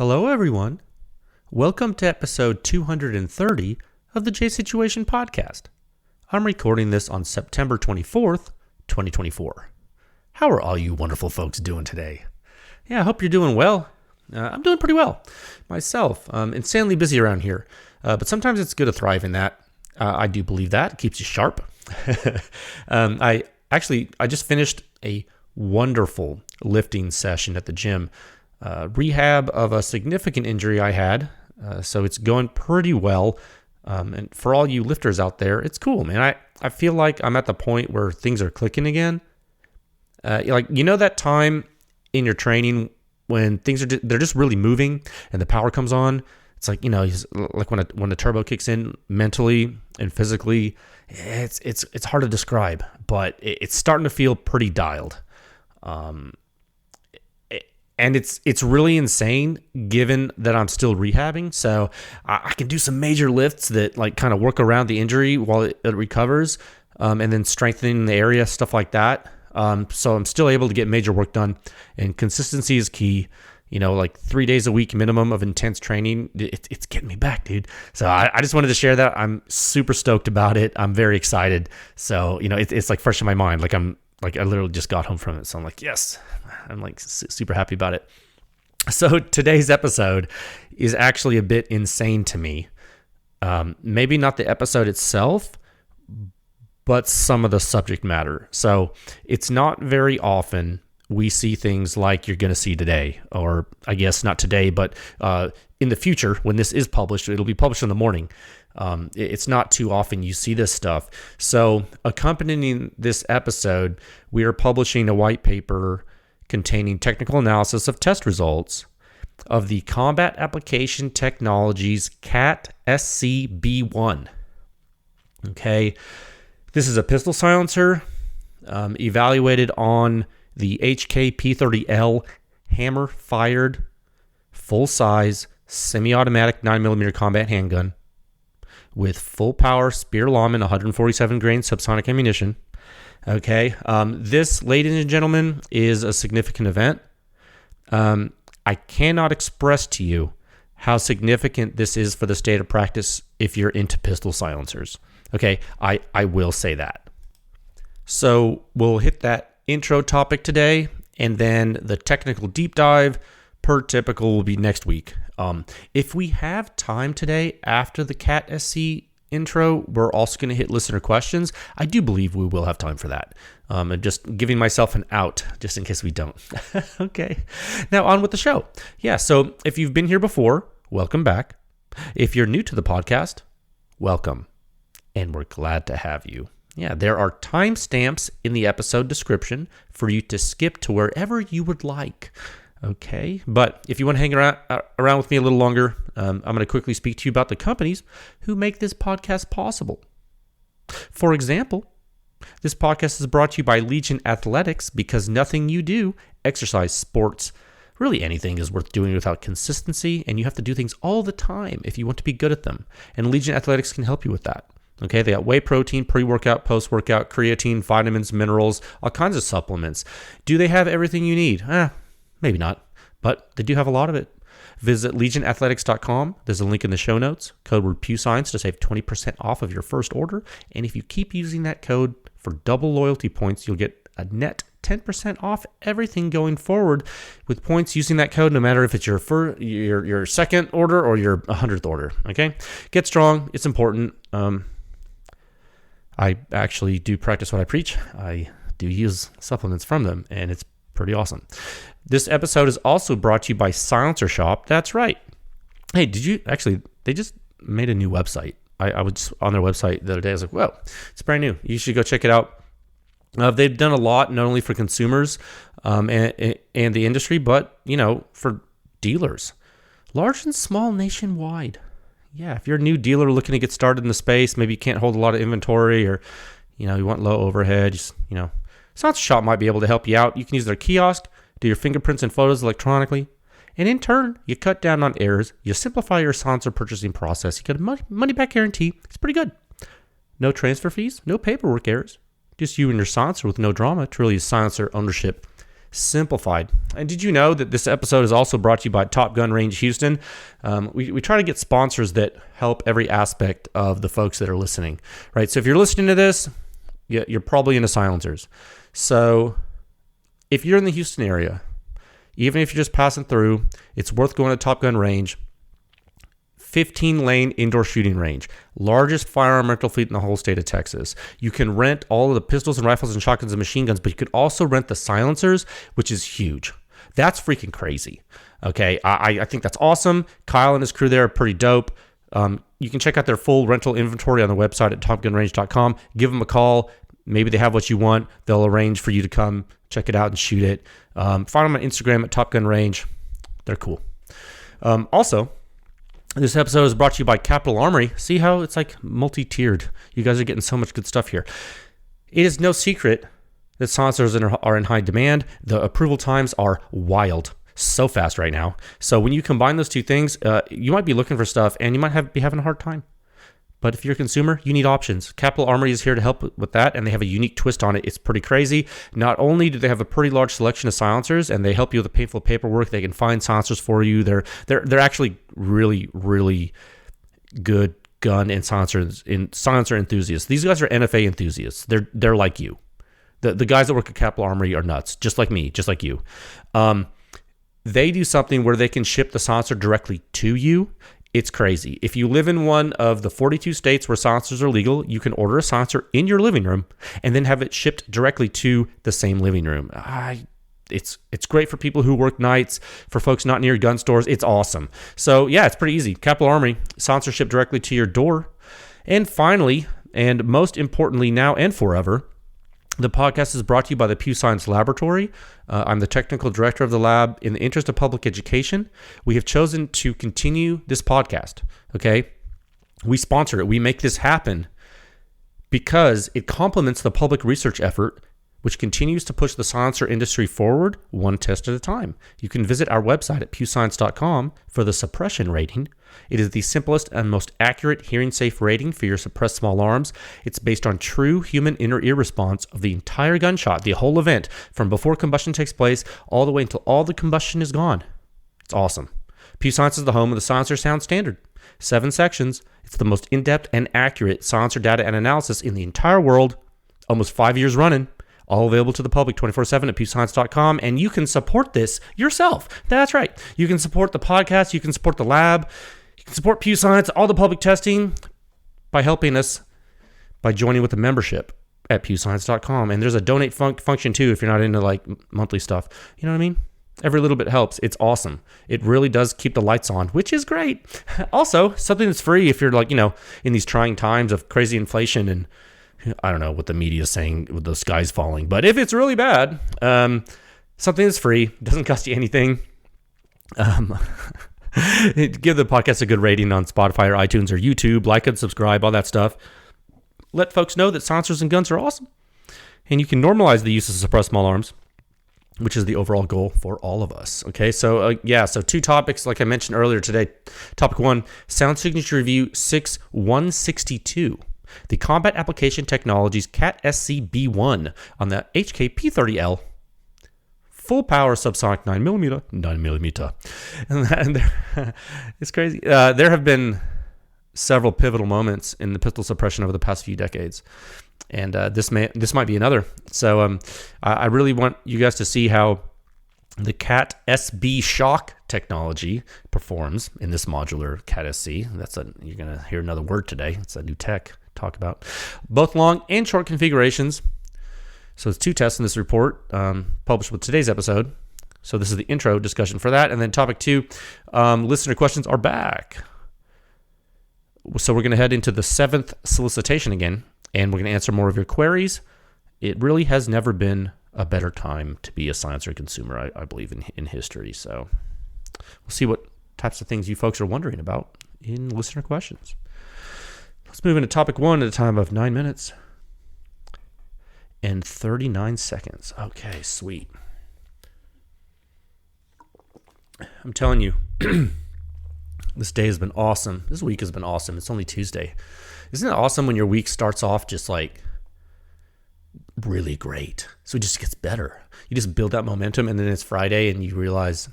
Hello, everyone. Welcome to episode 230 of the J Situation Podcast. I'm recording this on September 24th, 2024. How are all you wonderful folks doing today? Yeah, I hope you're doing well. I'm doing pretty well myself. Insanely busy around here, but sometimes it's good to thrive in that. I do believe that. It keeps you sharp. I just finished a wonderful lifting session at the gym. Rehab of a significant injury I had, so it's going pretty well. And for all you lifters out there, it's cool, man. I feel like I'm at the point where things are clicking again. That time in your training when things they're just really moving and the power comes on. It's like, like when the turbo kicks in mentally and physically, it's hard to describe, but it's starting to feel pretty dialed. And it's really insane given that I'm still rehabbing. So I can do some major lifts that like kind of work around the injury while it recovers, and then strengthening the area, stuff like that. So I'm still able to get major work done, and consistency is key. Like 3 days a week minimum of intense training. It's getting me back, dude. So I just wanted to share that. I'm super stoked about it. I'm very excited. So, it's like fresh in my mind. Like I literally just got home from it. So I'm like, yes, I'm like super happy about it. So today's episode is actually a bit insane to me. Maybe not the episode itself, but some of the subject matter. So it's not very often we see things like you're going to see today, or I guess not today, but in the future, when this is published, it'll be published in the morning. It's not too often you see this stuff. So accompanying this episode, we are publishing a white paper containing technical analysis of test results of the Combat Application Technologies CAT SCB1. Okay. This is a pistol silencer evaluated on the HK P30L hammer-fired, full-size, semi-automatic 9mm combat handgun with full-power Spear-Lawman 147-grain subsonic ammunition. Okay, this, ladies and gentlemen, is a significant event. I cannot express to you how significant this is for the state of practice if you're into pistol silencers. Okay, I will say that. So we'll hit that intro topic today, and then the technical deep dive, per typical, will be next week. If we have time today after the CAT SC intro, we're also going to hit listener questions. I do believe we will have time for that. And just giving myself an out just in case we don't. Okay. Now on with the show. Yeah. So if you've been here before, welcome back. If you're new to the podcast, welcome. And we're glad to have you. Yeah, there are timestamps in the episode description for you to skip to wherever you would like. Okay, but if you want to hang around with me a little longer, I'm going to quickly speak to you about the companies who make this podcast possible. For example, this podcast is brought to you by Legion Athletics, because nothing you do, exercise, sports, really anything, is worth doing without consistency, and you have to do things all the time if you want to be good at them. And Legion Athletics can help you with that. Okay, they got whey protein, pre-workout, post-workout, creatine, vitamins, minerals, all kinds of supplements. Do they have everything you need? Maybe not, but they do have a lot of it. Visit legionathletics.com. There's a link in the show notes. Code word PewScience to save 20% off of your first order. And if you keep using that code for double loyalty points, you'll get a net 10% off everything going forward with points using that code, no matter if it's your second order or your 100th order. Okay, get strong. It's important. I actually do practice what I preach. I do use supplements from them, and it's pretty awesome. This episode is also brought to you by Silencer Shop. That's right. Hey, they just made a new website. I was just on their website the other day. I was like, whoa, it's brand new. You should go check it out. They've done a lot, not only for consumers and the industry, but, for dealers, large and small, nationwide. Yeah, if you're a new dealer looking to get started in the space, maybe you can't hold a lot of inventory, or, you want low overhead, Silencer Shop might be able to help you out. You can use their kiosk, do your fingerprints and photos electronically, and in turn, you cut down on errors, you simplify your silencer purchasing process, you get a money-back guarantee. It's pretty good. No transfer fees, no paperwork errors. Just you and your silencer with no drama. Truly, silencer ownership simplified. And did you know that this episode is also brought to you by Top Gun Range Houston? We try to get sponsors that help every aspect of the folks that are listening, right? So if you're listening to this, you're probably into silencers. So if you're in the Houston area, even if you're just passing through, it's worth going to Top Gun Range. 15-lane indoor shooting range, largest firearm rental fleet in the whole state of Texas. You can rent all of the pistols and rifles and shotguns and machine guns, but you could also rent the silencers, which is huge. That's freaking crazy. Okay, I think that's awesome. Kyle and his crew there are pretty dope. You can check out their full rental inventory on the website at topgunrange.com. Give them a call. Maybe they have what you want. They'll arrange for you to come check it out and shoot it. Find them on Instagram at Top Gun Range. They're cool. Also, this episode is brought to you by Capital Armory. See how it's like multi-tiered? You guys are getting so much good stuff here. It is no secret that silencers are in high demand. The approval times are wild. So fast right now. So when you combine those two things, you might be looking for stuff and you might be having a hard time. But if you're a consumer, you need options. Capital Armory is here to help with that, and they have a unique twist on it. It's pretty crazy. Not only do they have a pretty large selection of silencers, and they help you with the painful paperwork, they can find silencers for you. They're actually really, really good gun and silencer enthusiasts. These guys are NFA enthusiasts. They're like you. The guys that work at Capital Armory are nuts, just like me, just like you. They do something where they can ship the silencer directly to you. It's crazy. If you live in one of the 42 states where silencers are legal, you can order a silencer in your living room and then have it shipped directly to the same living room. It's great for people who work nights, for folks not near gun stores. It's awesome. So yeah, it's pretty easy. Capital Armory, silencer shipped directly to your door. And finally, and most importantly now and forever, the podcast is brought to you by the Pew Science Laboratory. I'm the technical director of the lab. In the interest of public education, we have chosen to continue this podcast, okay? We sponsor it. We make this happen because it complements the public research effort, which continues to push the silencer industry forward one test at a time. You can visit our website at pewscience.com for the suppression rating. It is the simplest and most accurate hearing-safe rating for your suppressed small arms. It's based on true human inner ear response of the entire gunshot, the whole event, from before combustion takes place all the way until all the combustion is gone. It's awesome. Pew Science is the home of the Silencer Sound Standard. 7 sections. It's the most in-depth and accurate silencer data and analysis in the entire world, almost 5 years running. All available to the public 24/7 at pewscience.com, and you can support this yourself. That's right. You can support the podcast. You can support the lab. You can support Pew Science, all the public testing, by helping us by joining with a membership at pewscience.com. And there's a donate function too if you're not into like monthly stuff. You know what I mean? Every little bit helps. It's awesome. It really does keep the lights on, which is great. Also, something that's free if you're like, in these trying times of crazy inflation and I don't know what the media is saying with the skies falling, but if it's really bad, something that's free, doesn't cost you anything. Give the podcast a good rating on Spotify or iTunes or YouTube. Like and subscribe, all that stuff. Let folks know that silencers and guns are awesome. And you can normalize the use of suppressed small arms, which is the overall goal for all of us. Okay, so so 2 topics like I mentioned earlier today. Topic 1, Sound Signature Review 6162. The Combat Application Technologies CAT SC-B1 on the HK P30L full power subsonic 9mm. And it's crazy. There have been several pivotal moments in the pistol suppression over the past few decades, and this might be another. So I really want you guys to see how the CAT SB shock technology performs in this modular CAT SC. You're gonna hear another word today. It's a new tech. Talk about both long and short configurations. So it's 2 tests in this report published with today's episode. So this is the intro discussion for that. And then topic 2, listener questions are back. So we're going to head into the 7th solicitation again, and we're going to answer more of your queries. It really has never been a better time to be a silencer consumer, I believe, in history. So we'll see what types of things you folks are wondering about in listener questions. Let's move into topic 1 at a time of 9 minutes and 39 seconds. Okay, sweet. I'm telling you, this day has been awesome. This week has been awesome. It's only Tuesday. Isn't it awesome when your week starts off just like really great. So it just gets better. You just build that momentum, and then it's Friday, and you realize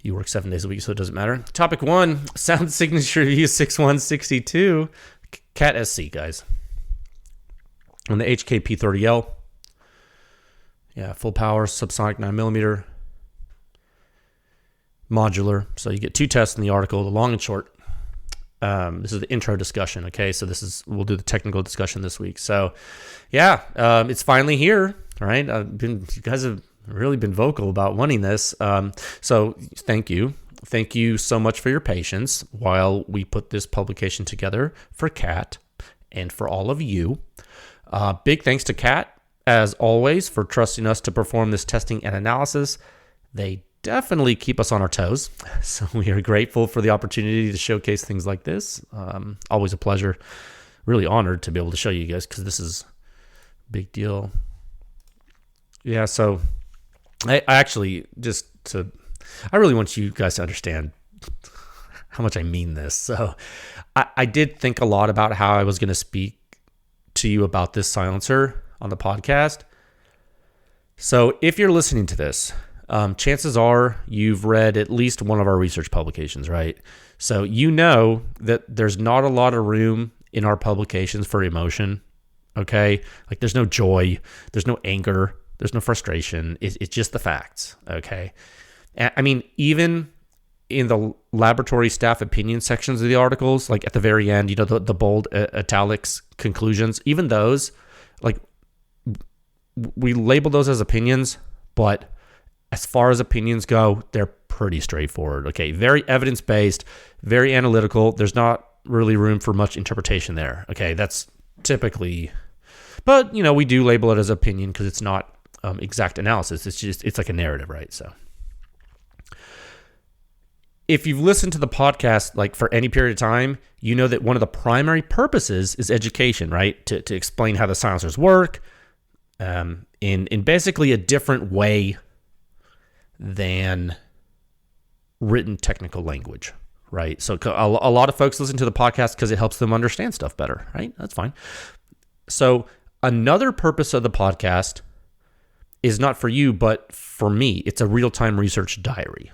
you work 7 days a week, so it doesn't matter. Topic 1, sound signature review 6162, Cat SC, guys. On the HK P30L. Yeah, full power, subsonic 9mm. Modular. So you get 2 tests in the article, the long and short. This is the intro discussion, okay? So we'll do the technical discussion this week. So, yeah, it's finally here, right? You guys have really been vocal about wanting this. So thank you. Thank you so much for your patience while we put this publication together for Kat and for all of you. Big thanks to Kat, as always, for trusting us to perform this testing and analysis. They definitely keep us on our toes, so we are grateful for the opportunity to showcase things like this. Always a pleasure. Really honored to be able to show you guys, because this is a big deal. Yeah, so I actually I really want you guys to understand how much I mean this. So I did think a lot about how I was going to speak to you about this silencer on the podcast. So if you're listening to this, chances are you've read at least one of our research publications, right? So you know that there's not a lot of room in our publications for emotion, okay? Like there's no joy, there's no anger, there's no frustration. It's just the facts, okay? I mean, even in the laboratory staff opinion sections of the articles, like at the very end, you know, the bold italics conclusions, even those, like we label those as opinions, but as far as opinions go, they're pretty straightforward. Okay, very evidence-based, very analytical. There's not really room for much interpretation there. Okay, that's typically, but you know, we do label it as opinion because it's not exact analysis. It's like a narrative, right? So if you've listened to the podcast like for any period of time, you know that one of the primary purposes is education, right? To explain how the silencers work in basically a different way than written technical language, right? So a lot of folks listen to the podcast because it helps them understand stuff better, right? That's fine. So another purpose of the podcast is not for you, but for me. It's a real-time research diary.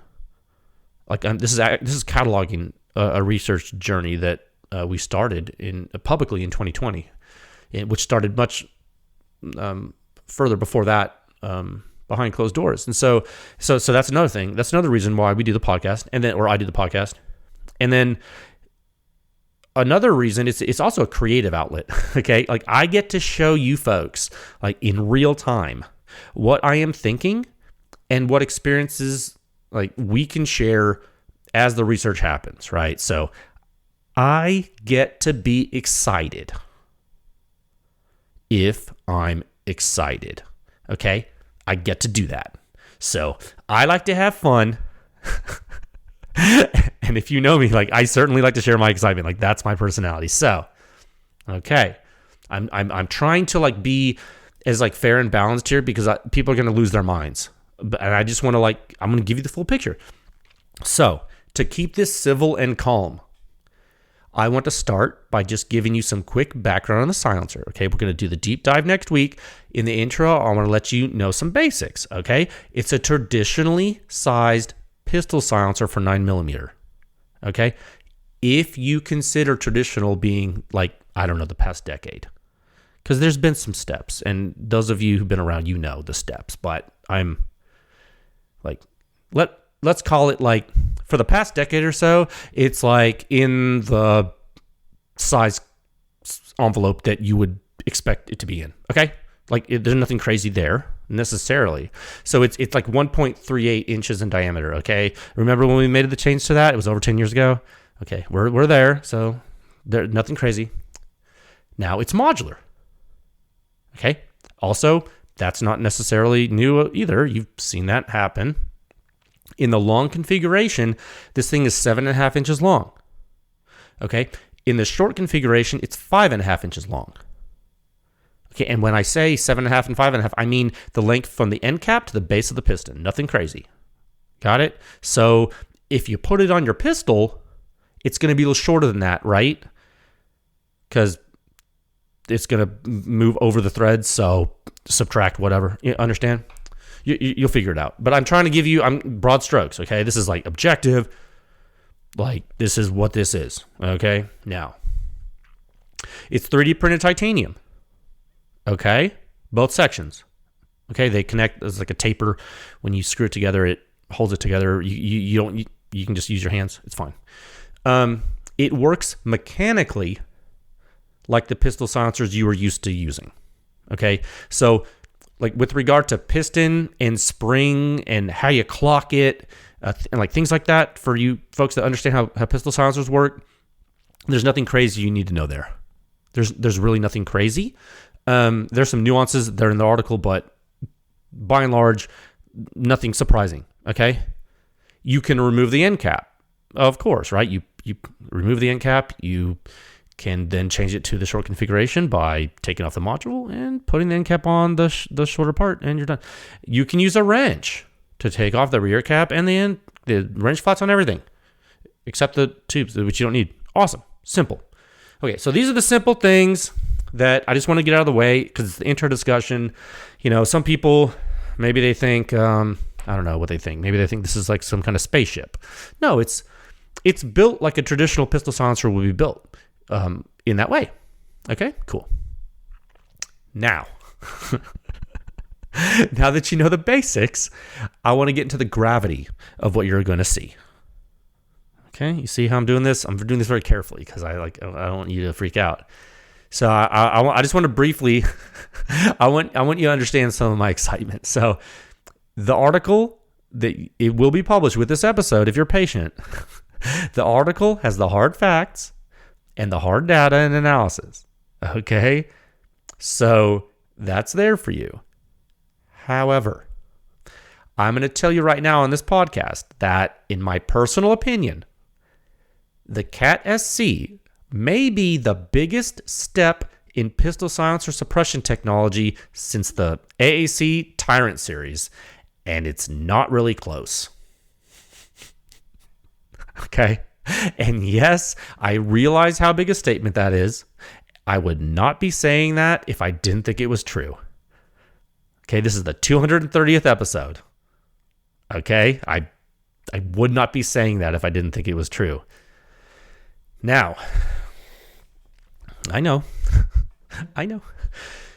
Like this is cataloging a research journey that we started publicly in 2020, which started much further before that. Behind closed doors. And so that's another thing. That's another reason why we do the podcast, or I do the podcast. And then another reason, it's also a creative outlet. Okay. Like I get to show you folks like in real time what I am thinking and what experiences like we can share as the research happens. Right. So I get to be excited if I'm excited. Okay. I get to do that. So I like to have fun. And if you know me, like I certainly like to share my excitement. Like that's my personality. So, okay. I'm trying to like be as like fair and balanced here because people are going to lose their minds. And I just want to I'm going to give you the full picture. So to keep this civil and calm, I want to start by just giving you some quick background on the silencer. Okay, we're going to do the deep dive next week. In the intro, I want to let you know some basics. Okay, it's a traditionally sized pistol silencer for 9mm. Okay, if you consider traditional being like, I don't know, the past decade, because there's been some steps, and those of you who've been around, you know the steps. But I'm like, let's call it like, for the past decade or so, it's like in the size envelope that you would expect it to be in. Okay, like there's nothing crazy there necessarily. So it's like 1.38 inches in diameter. Okay, remember when we made the change to that? It was over 10 years ago. Okay, we're there. So there's nothing crazy. Now it's modular. Okay, also that's not necessarily new either. You've seen that happen. In the long configuration, this thing is 7.5 inches long. Okay. In the short configuration, it's 5.5 inches long. Okay. And when I say 7.5 and 5.5, I mean the length from the end cap to the base of the piston. Nothing crazy. Got it? So if you put it on your pistol, it's going to be a little shorter than that, right? Because it's going to move over the threads. So subtract whatever. You understand? You'll figure it out. But I'm trying to give you broad strokes. Okay, this is like objective. Like this is what this is. Okay, now it's 3D printed titanium. Okay, both sections. Okay, they connect as like a taper. When you screw it together, it holds it together. You can just use your hands. It's fine. It works mechanically like the pistol silencers you were used to using. Okay, so like with regard to piston and spring and how you clock it, and like things like that, for you folks that understand how pistol silencers work, there's nothing crazy you need to know there. There's really nothing crazy. There's some nuances that are in the article, but by and large, nothing surprising. Okay, you can remove the end cap, of course, right? You remove the end cap. You can then change it to the short configuration by taking off the module and putting the end cap on the shorter part, and you're done. You can use a wrench to take off the rear cap and the wrench flats on everything, except the tubes, which you don't need. Awesome. Simple. Okay, so these are the simple things that I just want to get out of the way because it's the intro discussion. You know, some people, maybe they think, I don't know what they think. Maybe they think this is like some kind of spaceship. No, it's built like a traditional pistol silencer would be built in that way. Okay, cool. Now, now that you know the basics, I want to get into the gravity of what you're going to see. Okay, you see how I'm doing this? I'm doing this very carefully because I don't want you to freak out. So I just want to briefly, I want you to understand some of my excitement. So the article that it will be published with this episode, if you're patient, the article has the hard facts and the hard data and analysis. Okay, so that's there for you. However, I'm going to tell you right now on this podcast that, in my personal opinion, the Cat SC may be the biggest step in pistol silencer suppression technology since the AAC Tyrant series, and it's not really close. Okay? And yes, I realize how big a statement that is. I would not be saying that if I didn't think it was true. Okay, this is the 230th episode. Okay? I would not be saying that if I didn't think it was true. Now, I know. I know.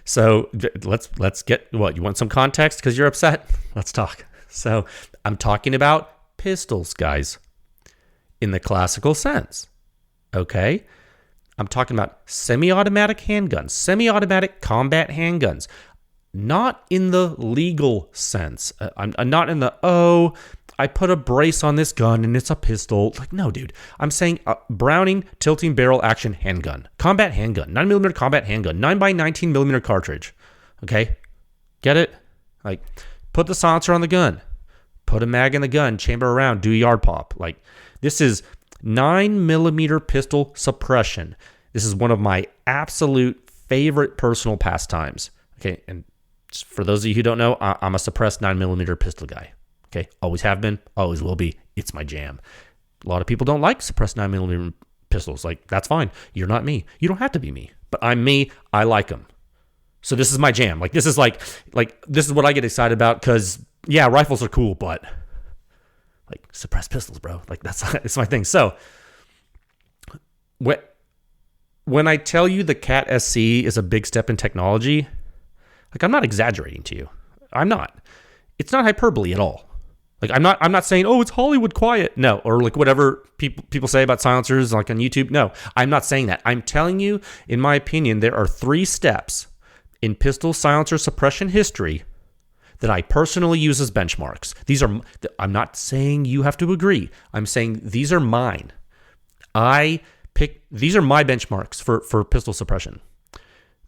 So let's get what? You want some context because you're upset? Let's talk. So I'm talking about pistols, guys, in the classical sense. Okay? I'm talking about semi-automatic handguns, semi-automatic combat handguns. Not in the legal sense. I'm not in the, I put a brace on this gun and it's a pistol. Like, no, dude. I'm saying Browning tilting barrel action handgun. Combat handgun. 9mm combat handgun. 9x19mm cartridge. Okay? Get it? Like, put the silencer on the gun. Put a mag in the gun. Chamber around. Do yard pop. Like, this is 9mm pistol suppression. This is one of my absolute favorite personal pastimes. Okay? And for those of you who don't know, I'm a suppressed 9mm pistol guy. Okay, always have been, always will be. It's my jam. A lot of people don't like suppressed 9mm pistols. Like, that's fine. You're not me. You don't have to be me. But I'm me. I like them. So this is my jam. Like, this is this is what I get excited about because, yeah, rifles are cool, but like suppressed pistols, bro. Like, it's my thing. So when I tell you the Cat SC is a big step in technology, like, I'm not exaggerating to you. I'm not. It's not hyperbole at all. Like, I'm not saying, oh, it's Hollywood quiet. No, or like whatever people say about silencers like on YouTube. No, I'm not saying that. I'm telling you, in my opinion, there are 3 steps in pistol silencer suppression history that I personally use as benchmarks. I'm not saying you have to agree. I'm saying these are mine. These are my benchmarks for pistol suppression.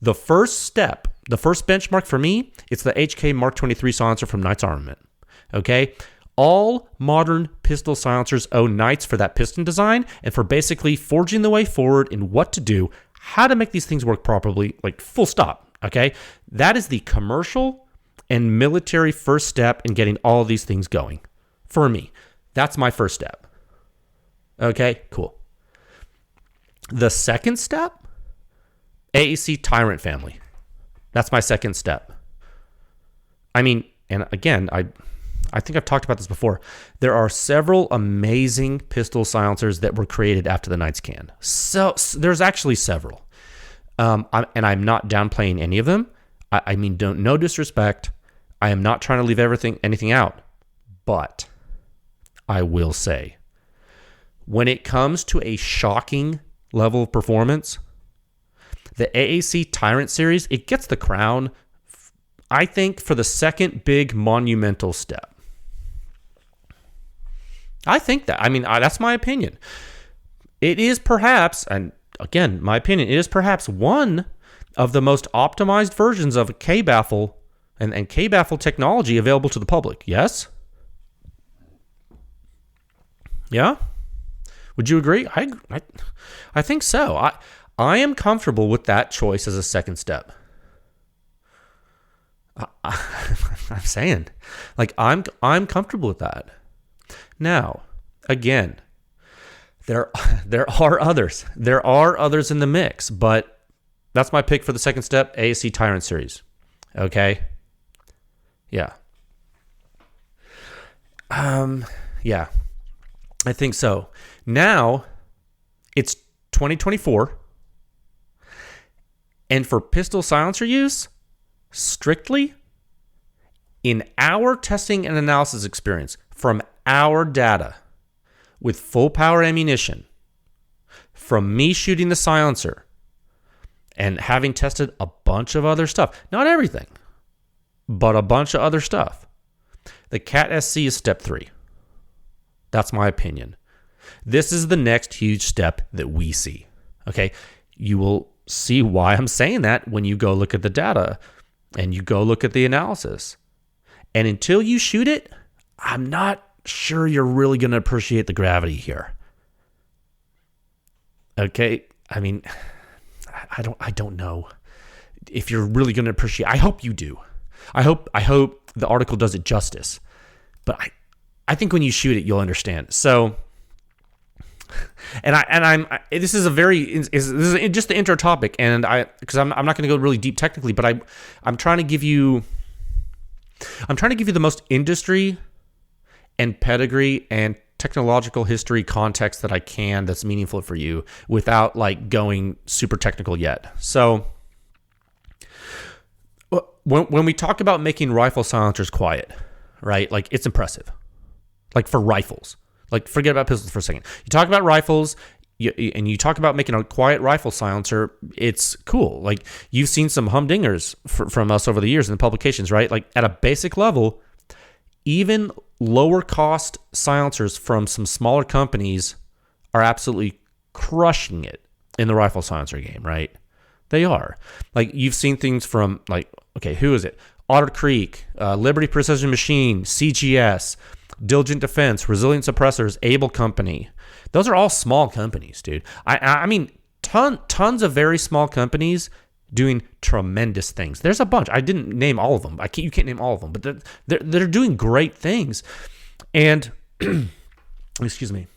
The first benchmark for me, it's the HK Mark 23 silencer from Knight's Armament. Okay? All modern pistol silencers owe Knights for that piston design and for basically forging the way forward in what to do, how to make these things work properly, like full stop. Okay? That is the commercial and military first step in getting all of these things going. For me, that's my first step. Okay? Cool. The second step, AAC Tyrant family. That's my second step. I mean, and again, I think I've talked about this before. There are several amazing pistol silencers that were created after the Knights can. So there's actually several. I'm not downplaying any of them. I mean, no disrespect. I am not trying to leave anything out. But I will say, when it comes to a shocking level of performance, the AAC Tyrant series, it gets the crown, I think, for the second big monumental step. I think that. I mean, that's my opinion. It is perhaps, and again, my opinion, it is perhaps one of the most optimized versions of K-baffle and K-baffle technology available to the public. Yes? Yeah? Would you agree? I think so. I am comfortable with that choice as a second step. I'm saying, like, I'm comfortable with that. Now, again, there are others. There are others in the mix, but that's my pick for the second step, AAC Tyrant series. Okay? Yeah. Yeah. I think so. Now, it's 2024, and for pistol silencer use, strictly in our testing and analysis experience from our data with full power ammunition, from me shooting the silencer and having tested a bunch of other stuff, not everything, but a bunch of other stuff, the Cat SC is step 3. That's my opinion. This is the next huge step that we see. Okay, you will see why I'm saying that when you go look at the data and you go look at the analysis. And until you shoot it, I'm not sure you're really going to appreciate the gravity here. Okay, I mean, I don't know if you're really going to appreciate. I hope you do. I hope the article does it justice. But I think when you shoot it, you'll understand. So, this is just the intro topic, and because I'm not going to go really deep technically, but I'm trying to give you the most industry and pedigree and technological history context that I can that's meaningful for you without like going super technical yet. So when we talk about making rifle silencers quiet, right? Like, it's impressive. Like, for rifles. Like, forget about pistols for a second. You talk about rifles, and you talk about making a quiet rifle silencer, it's cool. Like, you've seen some humdingers from us over the years in the publications, right? Like, at a basic level, even lower cost silencers from some smaller companies are absolutely crushing it in the rifle silencer game, right? They are. Like, you've seen things from, like, okay, who is it? Otter Creek, Liberty Precision Machine, CGS, Diligent Defense, Resilient Suppressors, Able Company. Those are all small companies, dude. I mean, tons of very small companies doing tremendous things. There's a bunch. I didn't name all of them. You can't name all of them, but they're doing great things. And excuse me.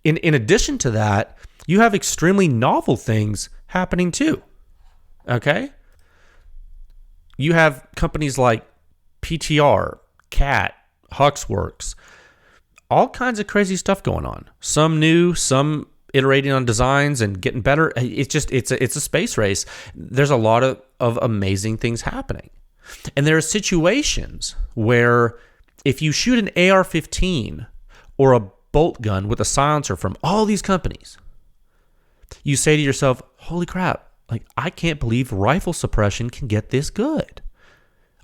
In addition to that, you have extremely novel things happening too. Okay? You have companies like PTR, CAT, Huxworks, all kinds of crazy stuff going on. Some new, some iterating on designs and getting better. It's a space race. There's a lot of amazing things happening. And there are situations where if you shoot an AR-15 or a bolt gun with a silencer from all these companies, you say to yourself, holy crap, like, I can't believe rifle suppression can get this good.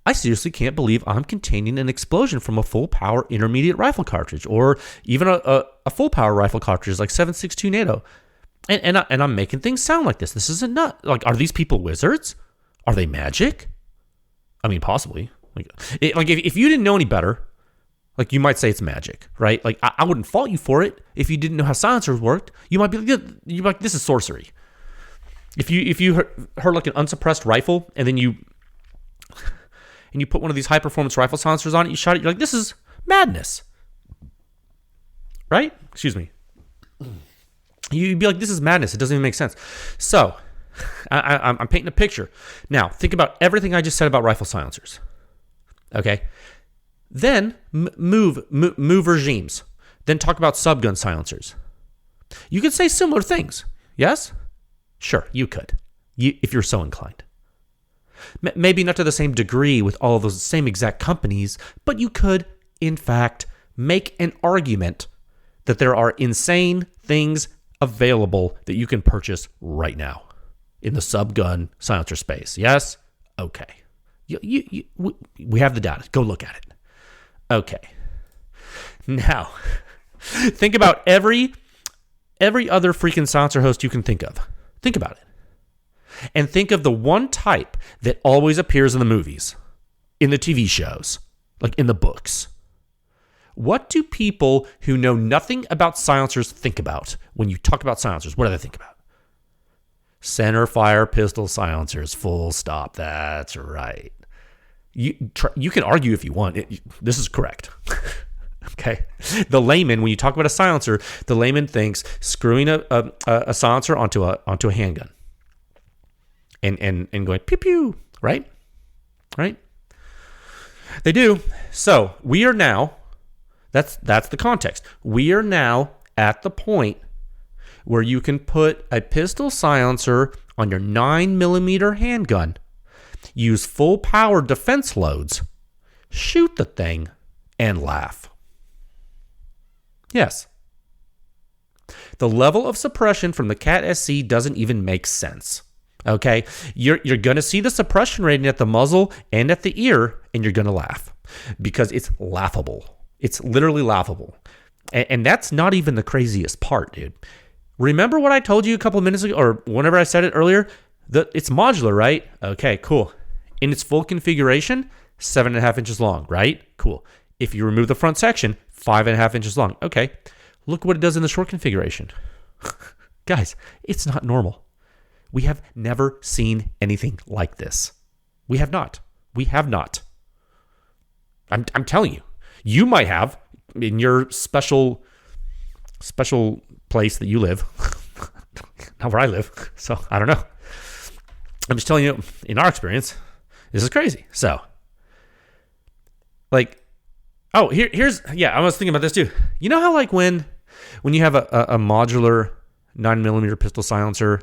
I seriously can't believe I'm containing an explosion from a full power intermediate rifle cartridge, or even a full power rifle cartridge like 7.62 NATO. And I'm making things sound like this. This isn't nut. Like, are these people wizards? Are they magic? I mean, possibly. Like if you didn't know any better, like, you might say it's magic, right? Like, I wouldn't fault you for it if you didn't know how silencers worked. You might be like, this is sorcery. If you heard like an unsuppressed rifle and then you put one of these high performance rifle silencers on it, you shot it, you're like, this is madness, right? Excuse me. You'd be like, this is madness. It doesn't even make sense. So I'm painting a picture. Now, think about everything I just said about rifle silencers. Okay? Then move regimes. Then talk about subgun silencers. You could say similar things. Yes? Sure, you could. If you're so inclined. Maybe not to the same degree with all of those same exact companies, but you could, in fact, make an argument that there are insane things available that you can purchase right now in the subgun silencer space. Yes? Okay. We have the data. Go look at it. Okay. Now, think about every other freaking silencer host you can think of. Think about it. And think of the one type that always appears in the movies, in the TV shows, like in the books. What do people who know nothing about silencers think about when you talk about silencers? What do they think about? Center fire pistol silencers, full stop. That's right. You can argue if you want. This is correct. Okay. The layman, when you talk about a silencer, the layman thinks screwing a silencer onto a handgun and going pew pew, right? Right? They do. So we are now, that's the context. We are now at the point where you can put a pistol silencer on your 9mm handgun, use full power defense loads, shoot the thing, and laugh. Yes. The level of suppression from the Cat SC doesn't even make sense. Okay? You're going to see the suppression rating at the muzzle and at the ear, and you're going to laugh because it's laughable. It's literally laughable. And that's not even the craziest part, dude. Remember what I told you a couple of minutes ago, or whenever I said it earlier? It's modular, right? Okay, cool. In its full configuration, 7.5 inches long, right? Cool. If you remove the front section, 5.5 inches long. Okay. Look what it does in the short configuration. Guys, it's not normal. We have never seen anything like this. We have not. We have not. I'm telling you. You might have in your special place that you live. Not where I live. So I don't know. I'm just telling you, in our experience, this is crazy. So, like, I was thinking about this too. You know how, like, when you have a modular 9mm pistol silencer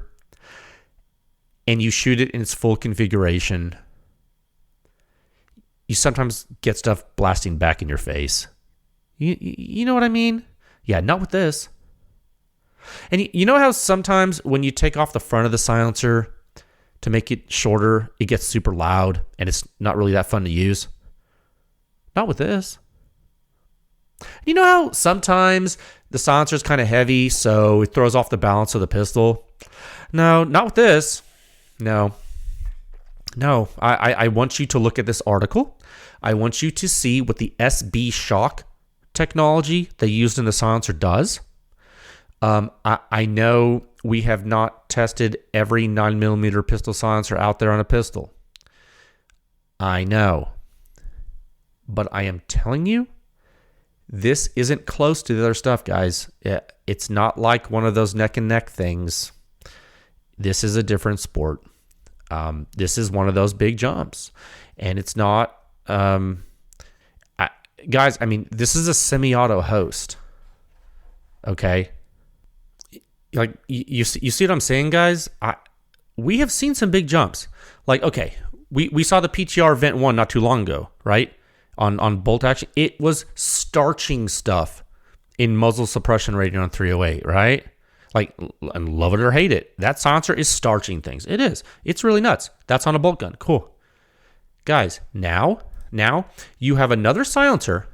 and you shoot it in its full configuration, you sometimes get stuff blasting back in your face. You know what I mean? Yeah, not with this. And you know how sometimes when you take off the front of the silencer to make it shorter, it gets super loud and it's not really that fun to use? Not with this. You know how sometimes the silencer is kind of heavy, so it throws off the balance of the pistol? No, not with this. No. I want you to look at this article. I want you to see what the SB shock technology they used in the silencer does. I know we have not tested every 9mm pistol silencer out there on a pistol. I know. But I am telling you, this isn't close to the other stuff, guys. It's not like one of those neck and neck things. This is a different sport. This is one of those big jumps. And it's not... guys, I mean, this is a semi-auto host. Okay? Like, you see what I'm saying, guys? We have seen some big jumps. Like, okay, we saw the PTR Vent 1 not too long ago, right? On bolt action. It was starching stuff in muzzle suppression rating on 308, right? Like, and love it or hate it, that silencer is starching things. It is. It's really nuts. That's on a bolt gun. Cool. Guys, now you have another silencer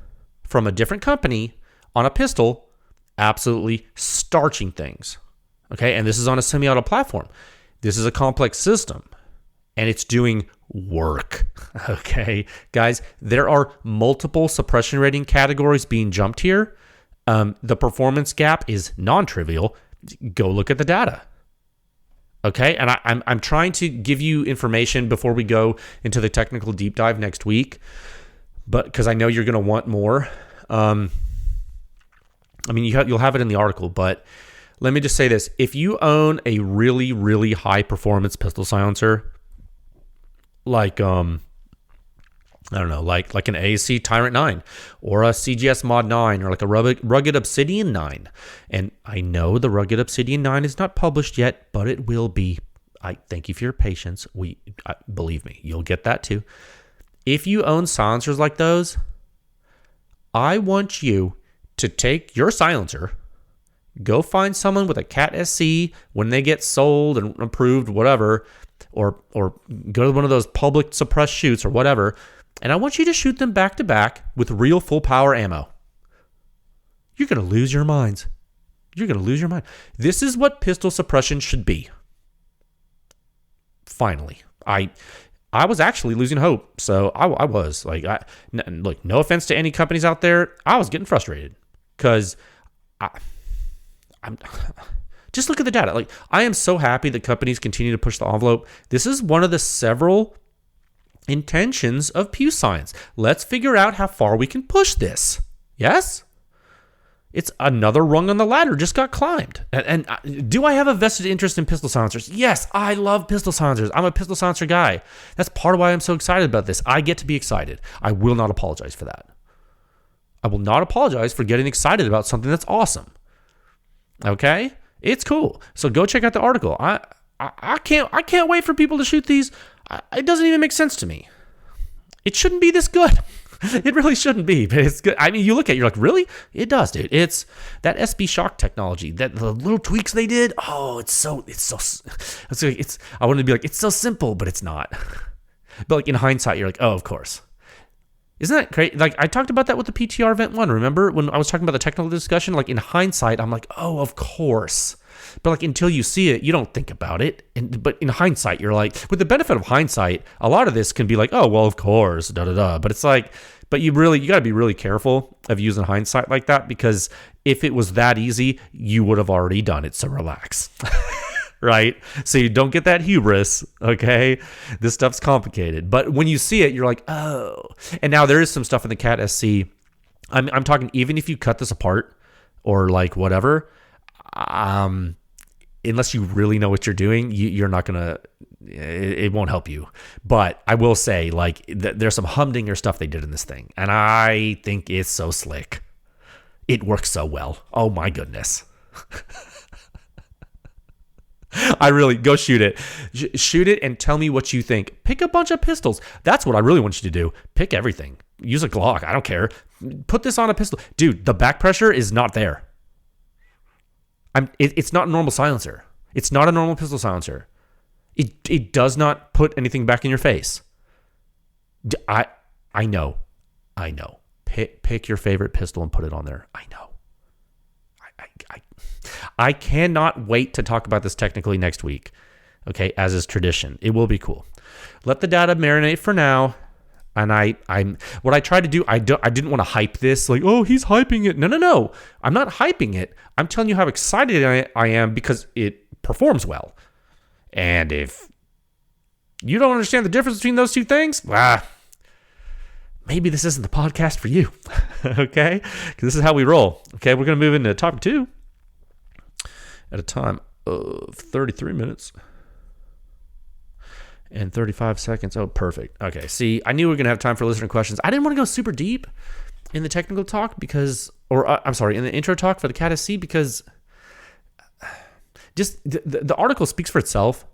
from a different company on a pistol absolutely starching things. Okay, and this is on a semi-auto platform. This is a complex system, and it's doing work. Okay, guys, there are multiple suppression rating categories being jumped here. The performance gap is non-trivial. Go look at the data. Okay, and I'm trying to give you information before we go into the technical deep dive next week, but because I know you're going to want more. I mean, you'll have it in the article, but let me just say this. If you own a really, really high performance pistol silencer, like, I don't know, like an AAC Tyrant 9 or a CGS Mod 9 or like a Rugged Obsidian 9. And I know the Rugged Obsidian 9 is not published yet, but it will be. I thank you for your patience. Believe me, you'll get that too. If you own silencers like those, I want you to take your silencer, go find someone with a Cat SC when they get sold and approved, whatever, or go to one of those public suppressed shoots or whatever, and I want you to shoot them back to back with real full power ammo. You're going to lose your minds. You're going to lose your mind. This is what pistol suppression should be. Finally. I was actually losing hope. So I was like, look, no offense to any companies out there. I was getting frustrated because I'm just look at the data. Like, I am so happy that companies continue to push the envelope. This is one of the several intentions of Pew Science. Let's figure out how far we can push this. Yes? It's another rung on the ladder just got climbed. And do I have a vested interest in pistol silencers? Yes, I love pistol silencers. I'm a pistol silencer guy. That's part of why I'm so excited about this. I get to be excited. I will not apologize for that. I will not apologize for getting excited about something that's awesome. Okay? It's cool. So go check out the article. I can't wait for people to shoot these. It doesn't even make sense to me. It shouldn't be this good. It really shouldn't be, but it's good. I mean, you look at it, you're like, really? It does, dude. It's that SB shock technology, that the little tweaks they did. Oh, I wanted to be like, it's so simple, but it's not. But like in hindsight, you're like, oh, of course. Isn't that great? Like, I talked about that with the PTR Vent 1. Remember when I was talking about the technical discussion? Like, in hindsight, I'm like, oh, of course. But like, until you see it, you don't think about it. But in hindsight, you're like, with the benefit of hindsight, a lot of this can be like, oh, well, of course, da-da-da. But it's like, but you got to be really careful of using hindsight like that, because if it was that easy, you would have already done it. So relax. Right? So you don't get that hubris, okay? This stuff's complicated. But when you see it, you're like, oh. And now there is some stuff in the Cat SC. I'm talking, even if you cut this apart or like whatever, unless you really know what you're doing, you're not going to, it won't help you. But I will say, like, there's some humdinger stuff they did in this thing. And I think it's so slick. It works so well. Oh my goodness. I really, go shoot it. Shoot it and tell me what you think. Pick a bunch of pistols. That's what I really want you to do. Pick everything. Use a Glock. I don't care. Put this on a pistol. Dude, the back pressure is not there. It's not a normal silencer. It's not a normal pistol silencer. It does not put anything back in your face. I know. Pick your favorite pistol and put it on there. I know. I cannot wait to talk about this technically next week. Okay, as is tradition. It will be cool. Let the data marinate for now. And what I tried to do, I didn't want to hype this, like, oh, he's hyping it. No. I'm not hyping it. I'm telling you how excited I am because it performs well. And if you don't understand the difference between those two things, maybe this isn't the podcast for you. Okay? Because this is how we roll. Okay, we're going to move into topic 2 at a time of 33 minutes. And 35 seconds. Oh, perfect. Okay, see, I knew we were going to have time for listener questions. I didn't want to go super deep in the technical talk in the intro talk for the Cat SC, because just the article speaks for itself.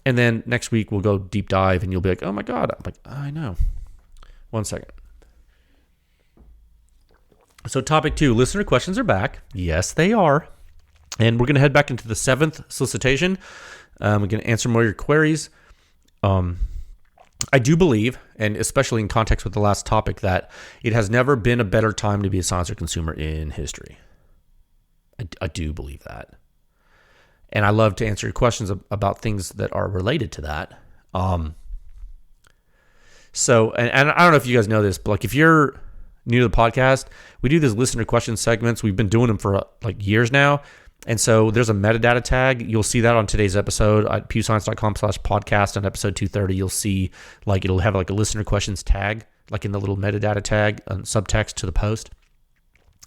And then next week we'll go deep dive and you'll be like, oh my God. I'm like, I know. 1 second. So topic 2, listener questions are back. Yes, they are. And we're going to head back into the 7th solicitation. We're going to answer more of your queries. I do believe, and especially in context with the last topic, that it has never been a better time to be a silencer consumer in history. I do believe that. And I love to answer your questions about things that are related to that. So, and I don't know if you guys know this, but like, if you're new to the podcast, we do these listener question segments. We've been doing them for like years now. And so there's a metadata tag. You'll see that on today's episode at pewscience.com/podcast on episode 230. You'll see, like, it'll have like a listener questions tag, like in the little metadata tag, subtext to the post.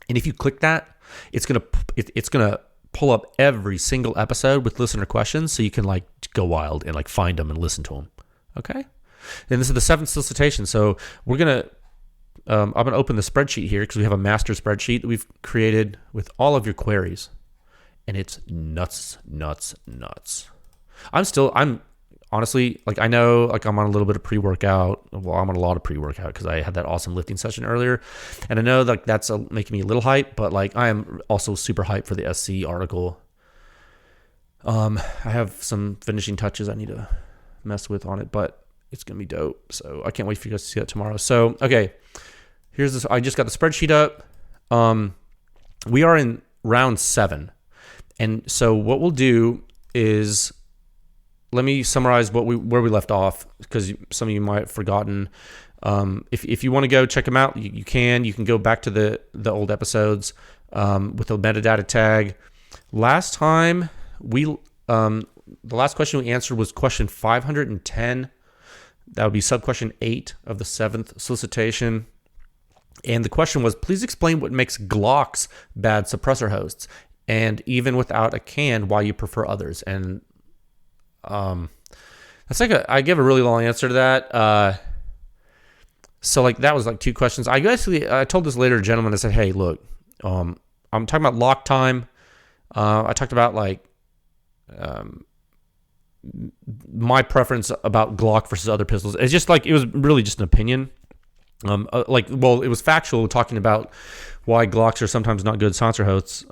And if you click that, it's gonna pull up every single episode with listener questions so you can like go wild and like find them and listen to them. Okay. And this is the 7th solicitation. So we're going to, I'm going to open the spreadsheet here because we have a master spreadsheet that we've created with all of your queries. And it's nuts. I'm honestly, like, I know, like, I'm on a little bit of pre-workout. Well, I'm on a lot of pre-workout because I had that awesome lifting session earlier. And I know, like, that's making me a little hype, but, like, I am also super hyped for the SC article. I have some finishing touches I need to mess with on it, but it's going to be dope. So I can't wait for you guys to see that tomorrow. So, okay, here's this. I just got the spreadsheet up. We are in round 7. And so what we'll do is, let me summarize where we left off, because some of you might have forgotten. If you want to go check them out, you can. You can go back to the old episodes with the metadata tag. Last time the last question we answered was question 510. That would be sub-question 8 of the 7th solicitation. And the question was, please explain what makes Glocks bad suppressor hosts, and even without a can, why you prefer others. And that's like I give a really long answer to that. So like that was like 2 questions. I told this later gentleman, I said, hey, look, I'm talking about lock time. I talked about like my preference about Glock versus other pistols. It's just like, it was really just an opinion. It was factual, talking about why Glocks are sometimes not good silencer hosts.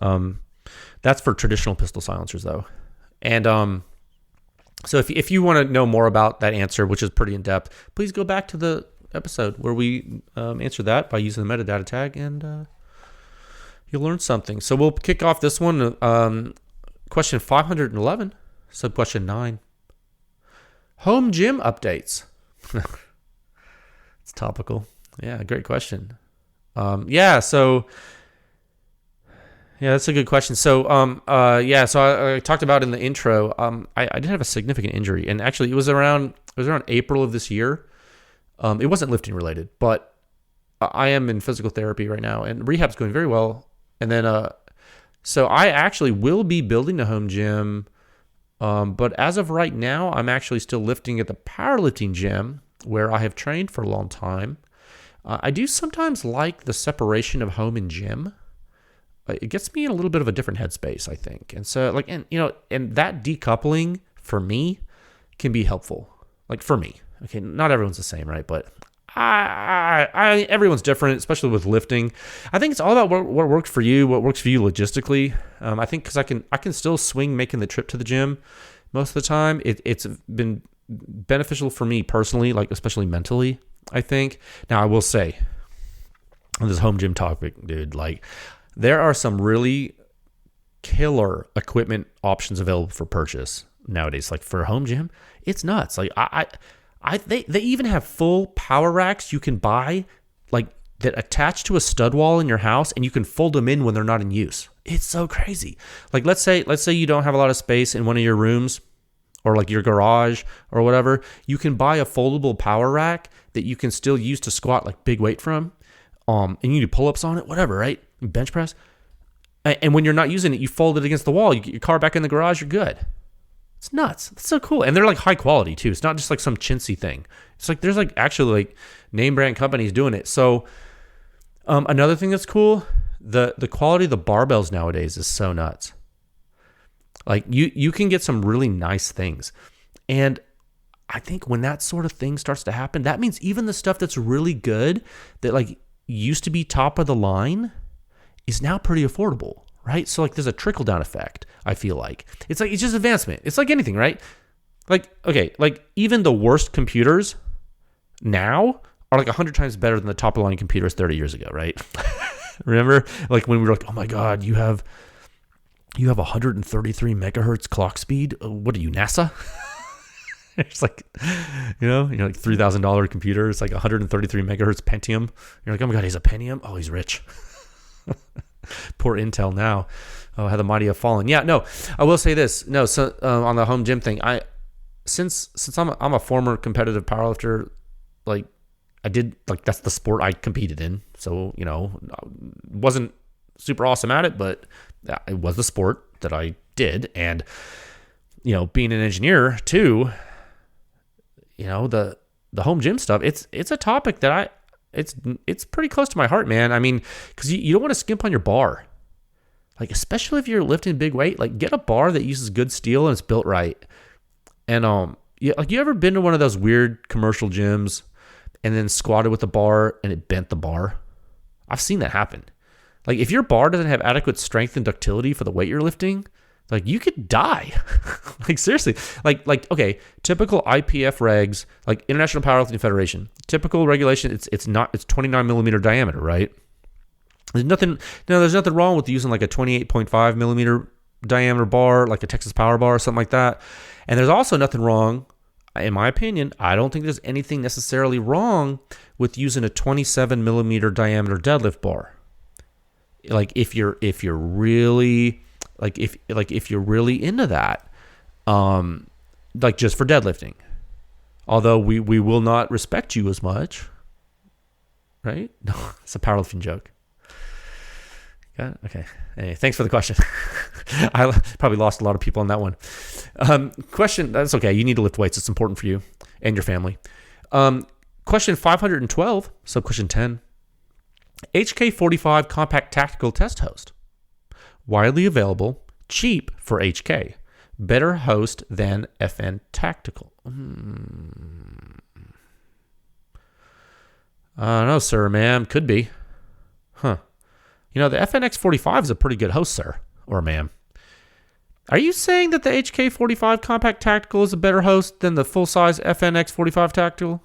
That's for traditional pistol silencers though. And so if you want to know more about that answer, which is pretty in depth, please go back to the episode where we answer that by using the metadata tag, and you'll learn something. So we'll kick off this one. Question 511, sub-question 9. Home gym updates. It's topical. Yeah, great question. Yeah, that's a good question. So, so I talked about in the intro, I did have a significant injury, and actually it was around April of this year. It wasn't lifting related, but I am in physical therapy right now, and rehab's going very well. And then, so I actually will be building a home gym, but as of right now, I'm actually still lifting at the powerlifting gym where I have trained for a long time. I do sometimes like the separation of home and gym. It gets me in a little bit of a different headspace, I think. And so, like, and that decoupling for me can be helpful. Like, for me, okay, not everyone's the same, right? But everyone's different, especially with lifting. I think it's all about what works for you, what works for you logistically. I think because I can still swing making the trip to the gym most of the time. It's been beneficial for me personally, like especially mentally, I think. Now, I will say, on this home gym topic, dude, like, there are some really killer equipment options available for purchase nowadays. Like for a home gym, it's nuts. Like they even have full power racks you can buy, like that attach to a stud wall in your house, and you can fold them in when they're not in use. It's so crazy. Like let's say you don't have a lot of space in one of your rooms or like your garage or whatever. You can buy a foldable power rack that you can still use to squat like big weight from. And you do pull-ups on it, whatever, right? Bench press. And when you're not using it, you fold it against the wall. You get your car back in the garage, you're good. It's nuts. That's so cool. And they're like high quality too. It's not just like some chintzy thing. It's like there's like actually like name brand companies doing it. So another thing that's cool, the quality of the barbells nowadays is so nuts. Like you can get some really nice things. And I think when that sort of thing starts to happen, that means even the stuff that's really good, that like used to be top of the line, is now pretty affordable, right? So like there's a trickle down effect, I feel like. It's just advancement. It's like anything, right? Like, okay, like even the worst computers now are like 100 times better than the top of the line computers 30 years ago, right? Remember like when we were like, oh my God, you have 133 megahertz clock speed. What are you, NASA? It's like, you're like $3,000 computer. It's like 133 megahertz Pentium. You're like, oh my God, he's a Pentium. Oh, he's rich. Poor Intel now. Oh, how the mighty have fallen. Yeah, no, I will say this. No, so on the home gym thing, since I'm a former competitive powerlifter, like I did, like that's the sport I competed in. So, wasn't super awesome at it, but it was the sport. that I did. And, being an engineer too, the home gym stuff, it's a topic that it's pretty close to my heart, man. I mean, because you don't want to skimp on your bar. Like, especially if you're lifting big weight, like get a bar that uses good steel and it's built right. And you ever been to one of those weird commercial gyms and then squatted with the bar and it bent the bar? I've seen that happen. Like, if your bar doesn't have adequate strength and ductility for the weight you're lifting, like, you could die. Like, seriously. Like, okay, typical IPF regs, like International Powerlifting Federation, typical regulation, it's 29 millimeter diameter, right? There's nothing wrong with using like a 28.5 millimeter diameter bar, like a Texas Power bar or something like that. And there's also nothing wrong, in my opinion, I don't think there's anything necessarily wrong with using a 27 millimeter diameter deadlift bar. Like, if you're really if you're really into that, like just for deadlifting. Although we will not respect you as much, right? No, it's a powerlifting joke. Got it? Okay. Hey, thanks for the question. I probably lost a lot of people on that one. Question, that's okay. You need to lift weights. It's important for you and your family. Question 512, sub-question 10. HK45 compact tactical test host. Widely available, cheap for HK. Better host than FN tactical. I don't know, sir, ma'am. Could be. Huh. The FNX45 is a pretty good host, sir, or ma'am. Are you saying that the HK45 compact tactical is a better host than the full-size FNX45 tactical?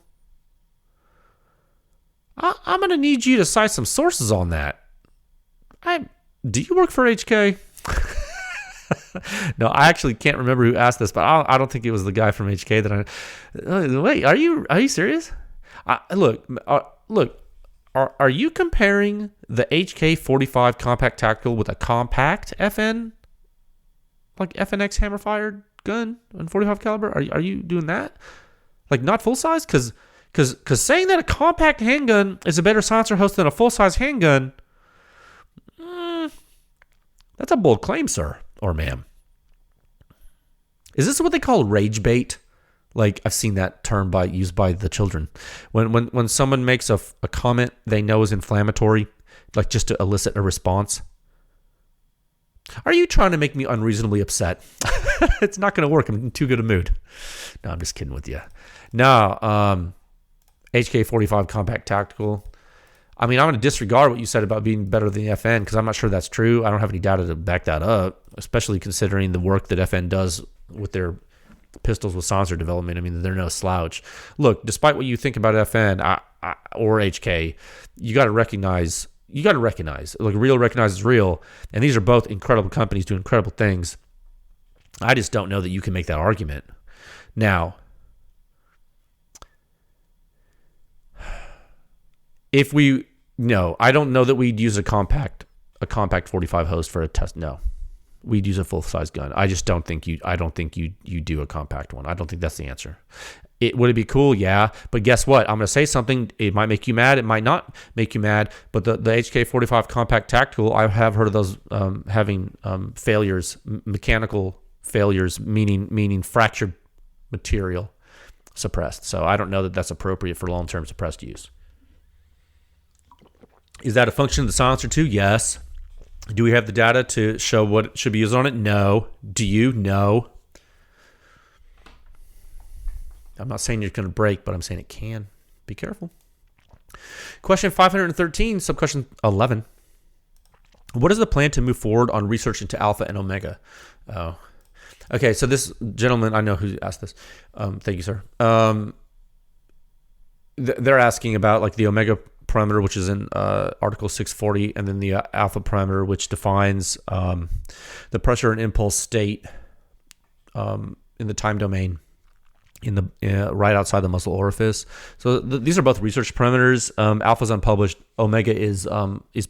I'm going to need you to cite some sources on that. Do you work for HK? No, I actually can't remember who asked this, but I don't think it was the guy from HK that I... Wait, are you serious? Look, are you comparing the HK45 compact tactical with a compact FN, like FNX hammer fired gun on 45 caliber? Are you doing that? Like, not full size? Because saying that a compact handgun is a better silencer host than a full size handgun, that's a bold claim, sir or ma'am. Is this what they call rage bait? Like, I've seen that term used by the children. When someone makes a comment they know is inflammatory, like just to elicit a response. Are you trying to make me unreasonably upset? It's not going to work. I'm in too good a mood. No, I'm just kidding with you. No, HK45 compact tactical. I mean, I'm going to disregard what you said about being better than the FN because I'm not sure that's true. I don't have any data to back that up, especially considering the work that FN does with their pistols with silencer development. I mean, they're no slouch. Look, despite what you think about FN or HK, you got to recognize, like, real recognizes real. And these are both incredible companies doing incredible things. I just don't know that you can make that argument. Now, I don't know that we'd use a compact 45 host for a test. No, we'd use a full size gun. I just don't think you do a compact one. I don't think that's the answer. Would it be cool? Yeah. But guess what? I'm going to say something. It might make you mad. It might not make you mad. But the HK45 compact tactical, I have heard of those having failures, mechanical failures, meaning fractured material suppressed. So I don't know that that's appropriate for long-term suppressed use. Is that a function of the silencer too? Yes. Do we have the data to show what should be used on it? No. Do you? No. I'm not saying you're going to break, but I'm saying it can. Be careful. Question 513, subquestion 11. What is the plan to move forward on research into alpha and omega? Oh. Okay, so this gentleman, I know who asked this. Thank you, sir. They're asking about like the omega parameter, which is in Article 640, and then the alpha parameter, which defines the pressure and impulse state in the time domain in the right outside the muscle orifice. So these are both research parameters. Alpha's unpublished. Omega is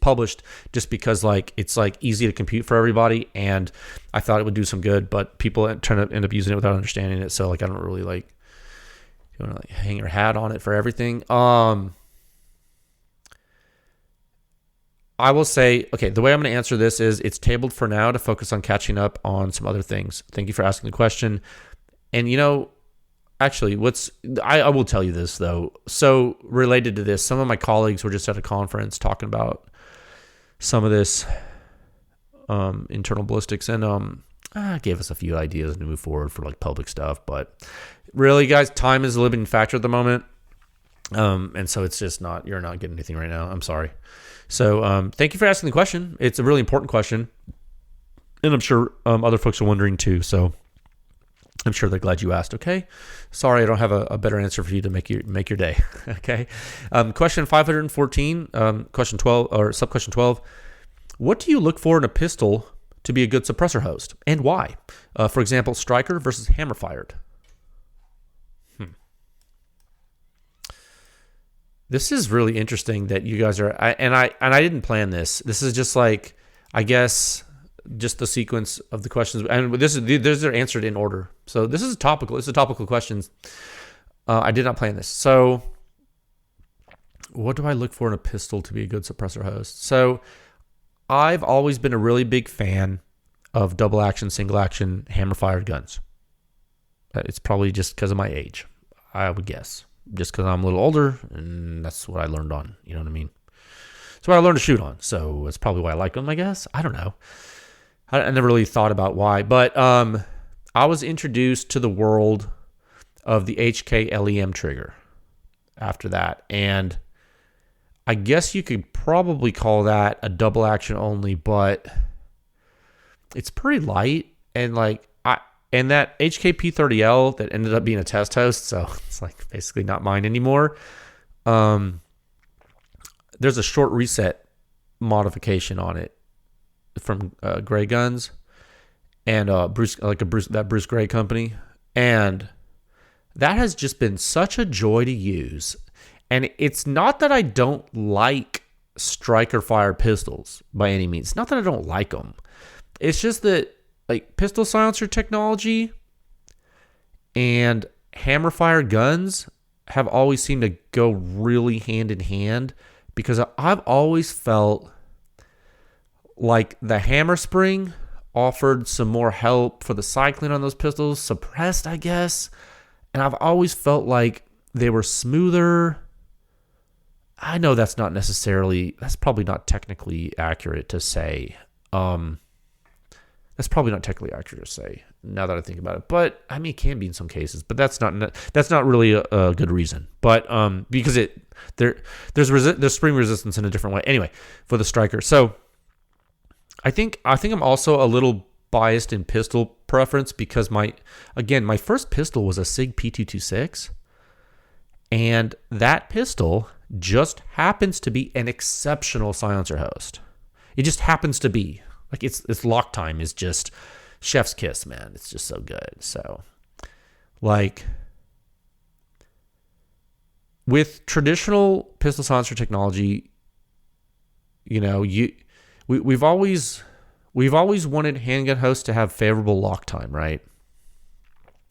published just because like it's like easy to compute for everybody, and I thought it would do some good, but people tend to end up using it without understanding it. So like I don't really like you want to like hang your hat on it for everything. I will say, okay, the way I'm going to answer this is it's tabled for now to focus on catching up on some other things. Thank you for asking the question. And, actually, I will tell you this, though. So related to this, some of my colleagues were just at a conference talking about some of this internal ballistics, and gave us a few ideas to move forward for like public stuff. But really, guys, time is a limiting factor at the moment. And so it's just you're not getting anything right now. I'm sorry. So thank you for asking the question. It's a really important question. And I'm sure other folks are wondering too. So I'm sure they're glad you asked. Okay. Sorry, I don't have a better answer for you to make your day. Okay. Question 514, question 12 or sub-question 12. What do you look for in a pistol to be a good suppressor host, and why? For example, striker versus hammer fired. This is really interesting that you guys are, and I didn't plan this. This is just like, I guess, just the sequence of the questions, and these are answered in order. So this is topical. It's a topical questions. I did not plan this. So, what do I look for in a pistol to be a good suppressor host? So, I've always been a really big fan of double action, single action, hammer fired guns. It's probably just because of my age, I would guess. Just because I'm a little older, and that's what I learned on. You know what I mean? It's what I learned to shoot on. So it's probably why I like them, I guess. I don't know. I never really thought about why. But I was introduced to the world of the HK LEM trigger after that. And I guess you could probably call that a double action only, but it's pretty light. And that HK P30L that ended up being a test host, so it's like basically not mine anymore. There's a short reset modification on it from Gray Guns and that Bruce Gray company, and that has just been such a joy to use. And it's not that I don't like striker fire pistols by any means. It's not that I don't like them. It's just that like pistol silencer technology and hammer fire guns have always seemed to go really hand in hand, because I've always felt like the hammer spring offered some more help for the cycling on those pistols, suppressed, I guess. And I've always felt like they were smoother. I know that's probably not technically accurate to say. That's probably not technically accurate to say now that I think about it, but I mean, it can be in some cases, but that's not really a good reason. But because there's spring resistance in a different way. Anyway, for the striker, so I think I'm also a little biased in pistol preference because my first pistol was a SIG P226, and that pistol just happens to be an exceptional silencer host. It just happens to be. Like its lock time is just chef's kiss, man. It's just so good. So, like, with traditional pistol silencer technology, we've always wanted handgun hosts to have favorable lock time, right?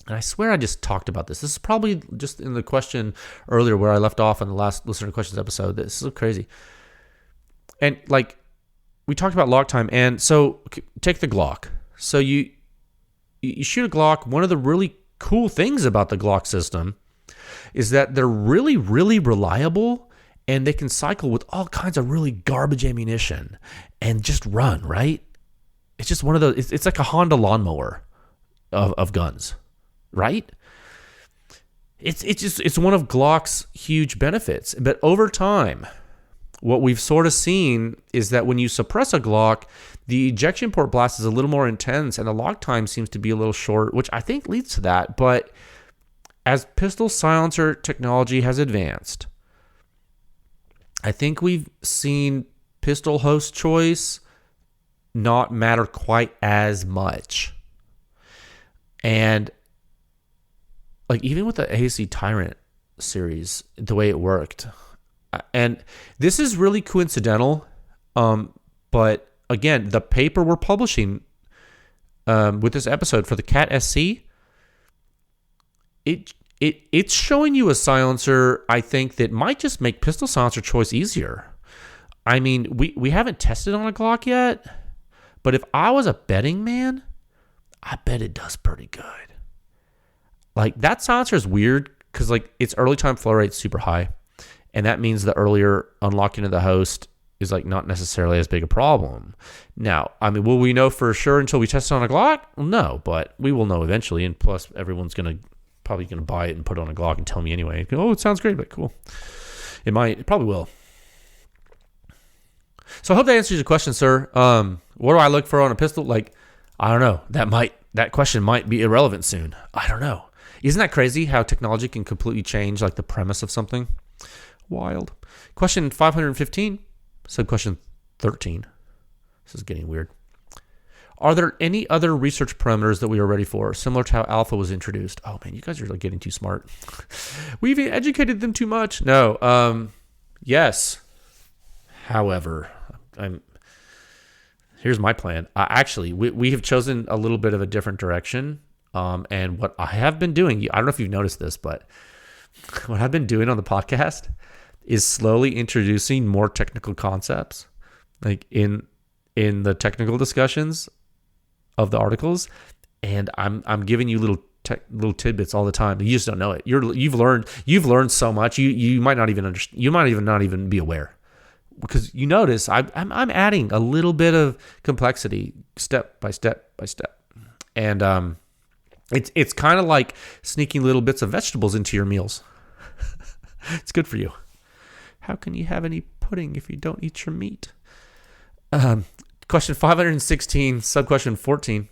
And I swear I just talked about this. This is probably just in the question earlier where I left off in the last listener questions episode. This is so crazy. And like, we talked about lock time, and so take the Glock. So you shoot a Glock. One of the really cool things about the Glock system is that they're really, really reliable, and they can cycle with all kinds of really garbage ammunition and just run, right? It's just one of those. It's like a Honda lawnmower of guns, right? It's one of Glock's huge benefits. But over time, what we've sort of seen is that when you suppress a Glock, the ejection port blast is a little more intense and the lock time seems to be a little short, which I think leads to that. But as pistol silencer technology has advanced, I think we've seen pistol host choice not matter quite as much. And like even with the AC Tyrant series, the way it worked, and this is really coincidental, but again, the paper we're publishing with this episode for the Cat SC, it's showing you a silencer, I think, that might just make pistol silencer choice easier. I mean, we haven't tested on a Glock yet, but if I was a betting man, I bet it does pretty good. Like, that silencer is weird because, like, its early time flow rate's super high, and that means the earlier unlocking of the host is, like, not necessarily as big a problem. Now, I mean, will we know for sure until we test it on a Glock? No, but we will know eventually, and plus everyone's probably going to buy it and put it on a Glock and tell me anyway. Oh, it sounds great, but cool. It probably will. So I hope that answers your question, sir. What do I look for on a pistol? Like, I don't know. That question might be irrelevant soon. I don't know. Isn't that crazy how technology can completely change, like, the premise of something? Wild. Question 515, sub-question 13. This is getting weird. Are there any other research parameters that we are ready for, similar to how alpha was introduced? Oh, man, you guys are, like, getting too smart. We've educated them too much. No. Yes. However, here's my plan. Actually, we have chosen a little bit of a different direction. And what I have been doing, I don't know if you've noticed this, but what I've been doing on the podcast is slowly introducing more technical concepts, like in the technical discussions of the articles, and I'm giving you little tidbits all the time. You just don't know it. You've learned so much. You might not even understand. You might even not even be aware, because you notice I'm adding a little bit of complexity step by step by step, and it's kind of like sneaking little bits of vegetables into your meals. It's good for you. How can you have any pudding if you don't eat your meat? Question 516, sub-question 14.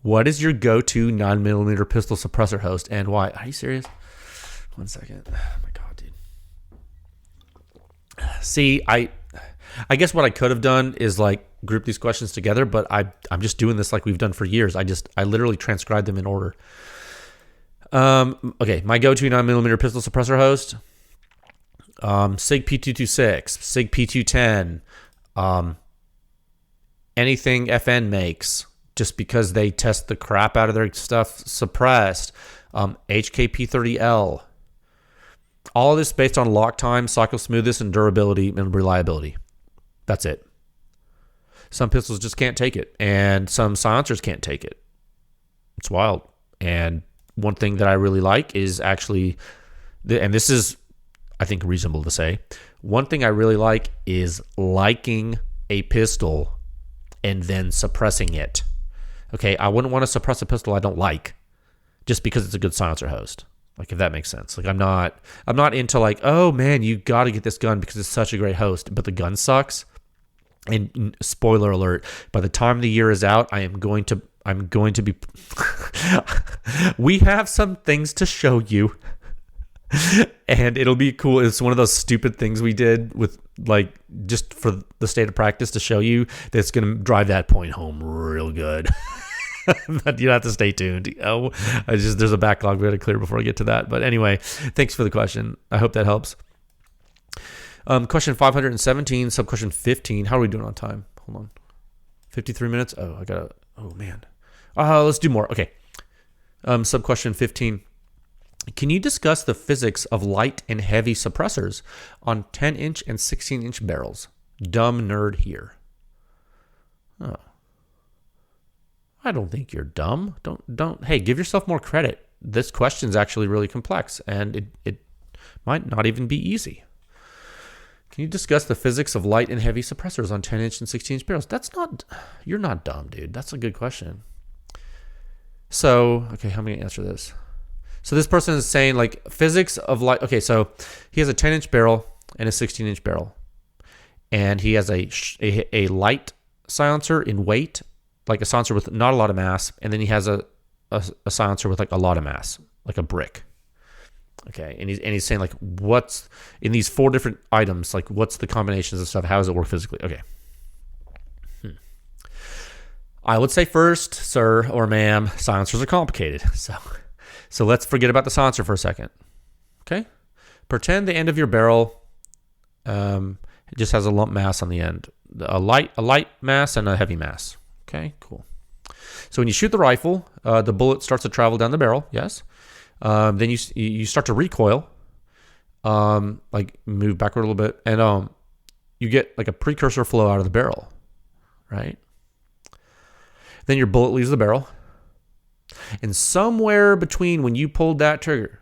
What is your go-to 9mm pistol suppressor host and why? Are you serious? 1 second. Oh my God, dude. See, I guess what I could have done is, like, group these questions together, but I'm just doing this like we've done for years. I literally transcribed them in order. Okay, my go-to 9mm pistol suppressor host, SIG P226, SIG P210, anything FN makes, just because they test the crap out of their stuff suppressed, HK P30L. All of this based on lock time, cycle smoothness, and durability and reliability. That's it. Some pistols just can't take it, and some silencers can't take it. It's wild. And one thing that I really like is actually, and this is, I think, reasonable to say, one thing I really like is liking a pistol and then suppressing it. Okay, I wouldn't want to suppress a pistol I don't like just because it's a good silencer host. Like, if that makes sense. Like, I'm not into, like, oh man, you got to get this gun because it's such a great host, but the gun sucks. And spoiler alert, by the time the year is out, I'm going to be we have some things to show you. And it'll be cool. It's one of those stupid things we did with, like, just for the state of practice to show you that's going to drive that point home real good. But you have to stay tuned. Oh, there's a backlog we got to clear before I get to that. But anyway, thanks for the question. I hope that helps. Question 517, sub-question 15. How are we doing on time? Hold on. 53 minutes? Oh, man. Let's do more. Okay. Sub-question 15. Can you discuss the physics of light and heavy suppressors on 10-inch and 16-inch barrels? Dumb nerd here. Oh. I don't think you're dumb. Don't. Hey, give yourself more credit. This question's actually really complex, and it might not even be easy. Can you discuss the physics of light and heavy suppressors on 10-inch and 16-inch barrels? You're not dumb, dude. That's a good question. So, okay, how am I going to answer this? So this person is saying, like, physics of light. Okay, so he has a 10-inch barrel and a 16-inch barrel. And he has a light silencer in weight, like a silencer with not a lot of mass. And then he has a silencer with, like, a lot of mass, like a brick. Okay, and he's saying, like, what's in these 4 different items, like, what's the combinations of stuff? How does it work physically? Okay. I would say first, sir or ma'am, silencers are complicated. So let's forget about the silencer for a second. Okay? Pretend the end of your barrel it just has a lump mass on the end. A light mass and a heavy mass. Okay, cool. So when you shoot the rifle, the bullet starts to travel down the barrel, yes? Then you start to recoil, like move backward a little bit, and you get like a precursor flow out of the barrel, right? Then your bullet leaves the barrel. And somewhere between when you pulled that trigger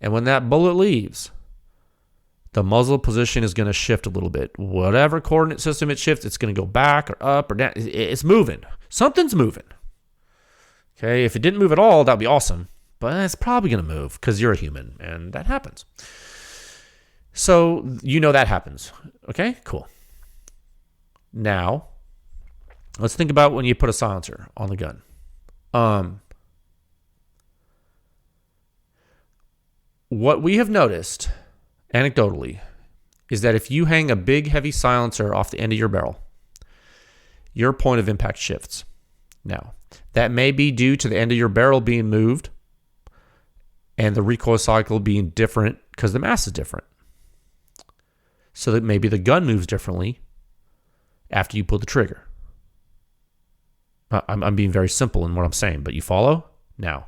and when that bullet leaves, the muzzle position is going to shift a little bit. Whatever coordinate system it shifts, it's going to go back or up or down. It's moving. Something's moving. Okay, if it didn't move at all, that'd be awesome. But it's probably going to move because you're a human, and that happens. So that happens. Okay, cool. Now, let's think about when you put a silencer on the gun. What we have noticed, anecdotally, is that if you hang a big, heavy silencer off the end of your barrel, your point of impact shifts. Now, that may be due to the end of your barrel being moved and the recoil cycle being different because the mass is different. So that maybe the gun moves differently after you pull the trigger. I'm being very simple in what I'm saying, but you follow? Now,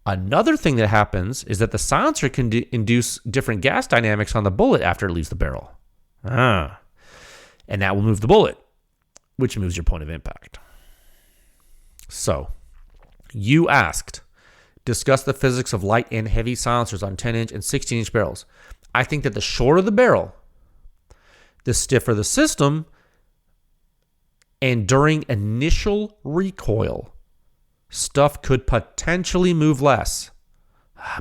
another thing that happens is that the silencer can induce different gas dynamics on the bullet after it leaves the barrel. And that will move the bullet, which moves your point of impact. So, you asked, discuss the physics of light and heavy silencers on 10-inch and 16-inch barrels. I think that the shorter the barrel, the stiffer the system, and during initial recoil, stuff could potentially move less,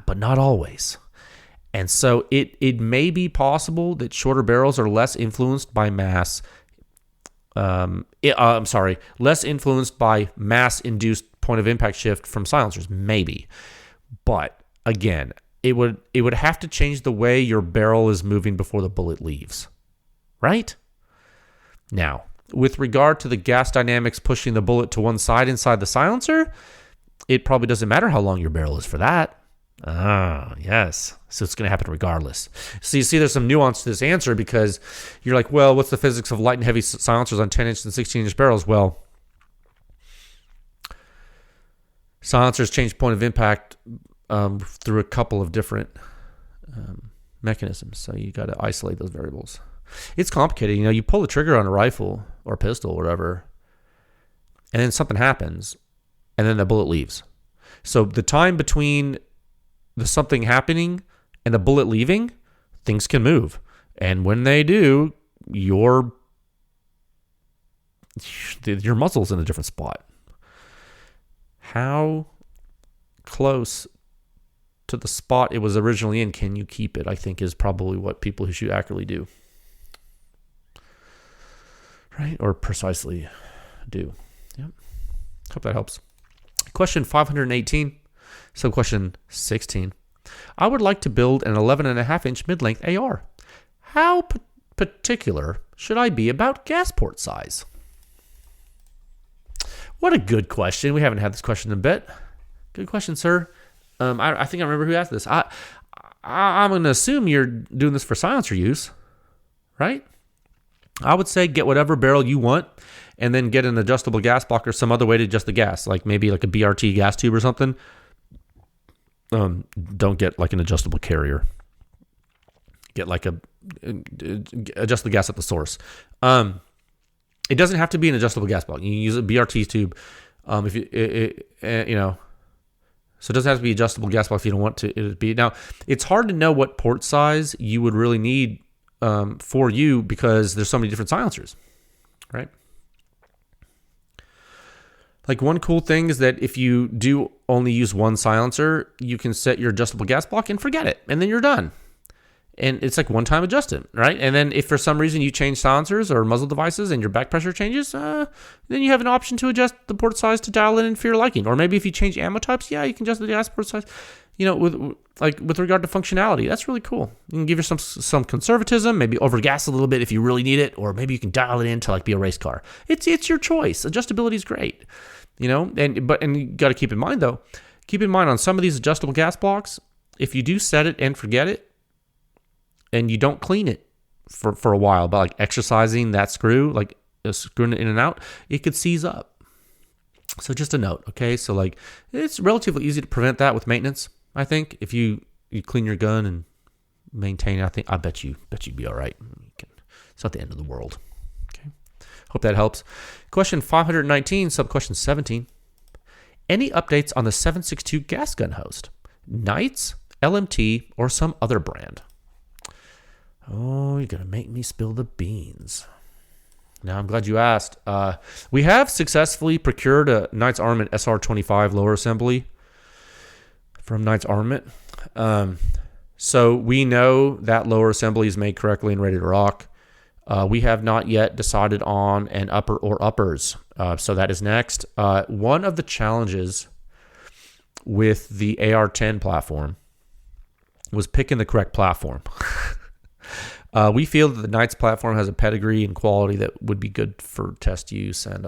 but not always. And so it may be possible that shorter barrels are less influenced by mass. Less influenced by mass-induced point of impact shift from silencers, maybe. But again, it would have to change the way your barrel is moving before the bullet leaves, right? Now, with regard to the gas dynamics pushing the bullet to one side inside the silencer, it probably doesn't matter how long your barrel is for that. Yes. So it's going to happen regardless. So you see there's some nuance to this answer because you're like, well, what's the physics of light and heavy silencers on 10-inch and 16-inch barrels? Well, silencers change point of impact through a couple of different mechanisms. So you got to isolate those variables. It's complicated. You pull the trigger on a rifle or pistol or whatever, and then something happens, and then the bullet leaves. So the time between the something happening and the bullet leaving, things can move. And when they do, your muzzle's in a different spot. How close to the spot it was originally in can you keep it, I think, is probably what people who shoot accurately do. Right? Or precisely do. Yep. Hope that helps. Question 518. So question 16. I would like to build an 11.5-inch mid-length AR. How particular should I be about gas port size? What a good question. We haven't had this question in a bit. Good question, sir. I think I remember who asked this. I'm going to assume you're doing this for silencer use, right? I would say get whatever barrel you want and then get an adjustable gas block or some other way to adjust the gas, like maybe like a BRT gas tube or something. Don't get like an adjustable carrier. Get like adjust the gas at the source. It doesn't have to be an adjustable gas block. You can use a BRT tube. If you so it doesn't have to be adjustable gas block if you don't want it be. Now, it's hard to know what port size you would really need for you because there's so many different silencers, right? Like one cool thing is that if you do only use one silencer, you can set your adjustable gas block and forget it, and then you're done. And it's like one-time adjustment, right? And then if for some reason you change silencers or muzzle devices and your back pressure changes, then you have an option to adjust the port size to dial it in for your liking. Or maybe if you change ammo types, you can adjust the gas port size. With regard to functionality, that's really cool. You can give yourself some conservatism, maybe overgas a little bit if you really need it, or maybe you can dial it in to like be a race car. It's your choice. Adjustability is great, and you got to keep in mind though. Keep in mind on some of these adjustable gas blocks, if you do set it and forget it, and you don't clean it for a while, by like exercising that screw, like screwing it in and out, it could seize up. So just a note, okay? So like it's relatively easy to prevent that with maintenance. I think if you clean your gun and maintain it, I bet you'd be all right. It's not the end of the world. Okay. Hope that helps. Question 519, sub-question 17. Any updates on the 7.62 gas gun host? Knights, LMT, or some other brand? Oh, you're going to make me spill the beans. Now, I'm glad you asked. We have successfully procured a Knights Armament SR25 lower assembly from Knights Armament. So we know that lower assembly is made correctly and ready to rock. We have not yet decided on an upper or uppers. So that is next. One of the challenges with the AR-10 platform was picking the correct platform. We feel that the Knights platform has a pedigree and quality that would be good for test use, and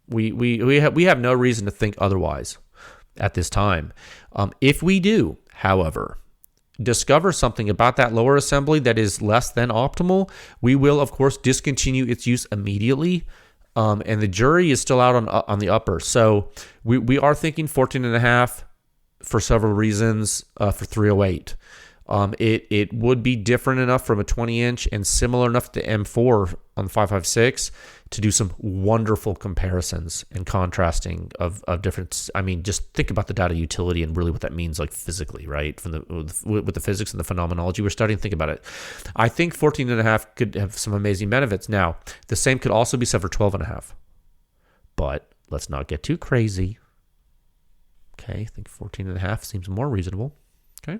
we have no reason to think otherwise at this time. If we do, however, discover something about that lower assembly that is less than optimal, we will, of course, discontinue its use immediately. And the jury is still out on the upper. So we are thinking 14.5 for several reasons for 308. It would be different enough from a 20-inch and similar enough to M4 on 5.56 to do some wonderful comparisons and contrasting of different. I mean, just think about the data utility and really what that means, like physically, right? With the physics and the phenomenology we're studying, think about it. I think 14.5 could have some amazing benefits. Now, the same could also be said for 12.5, but let's not get too crazy. Okay, I think 14.5 seems more reasonable. Okay.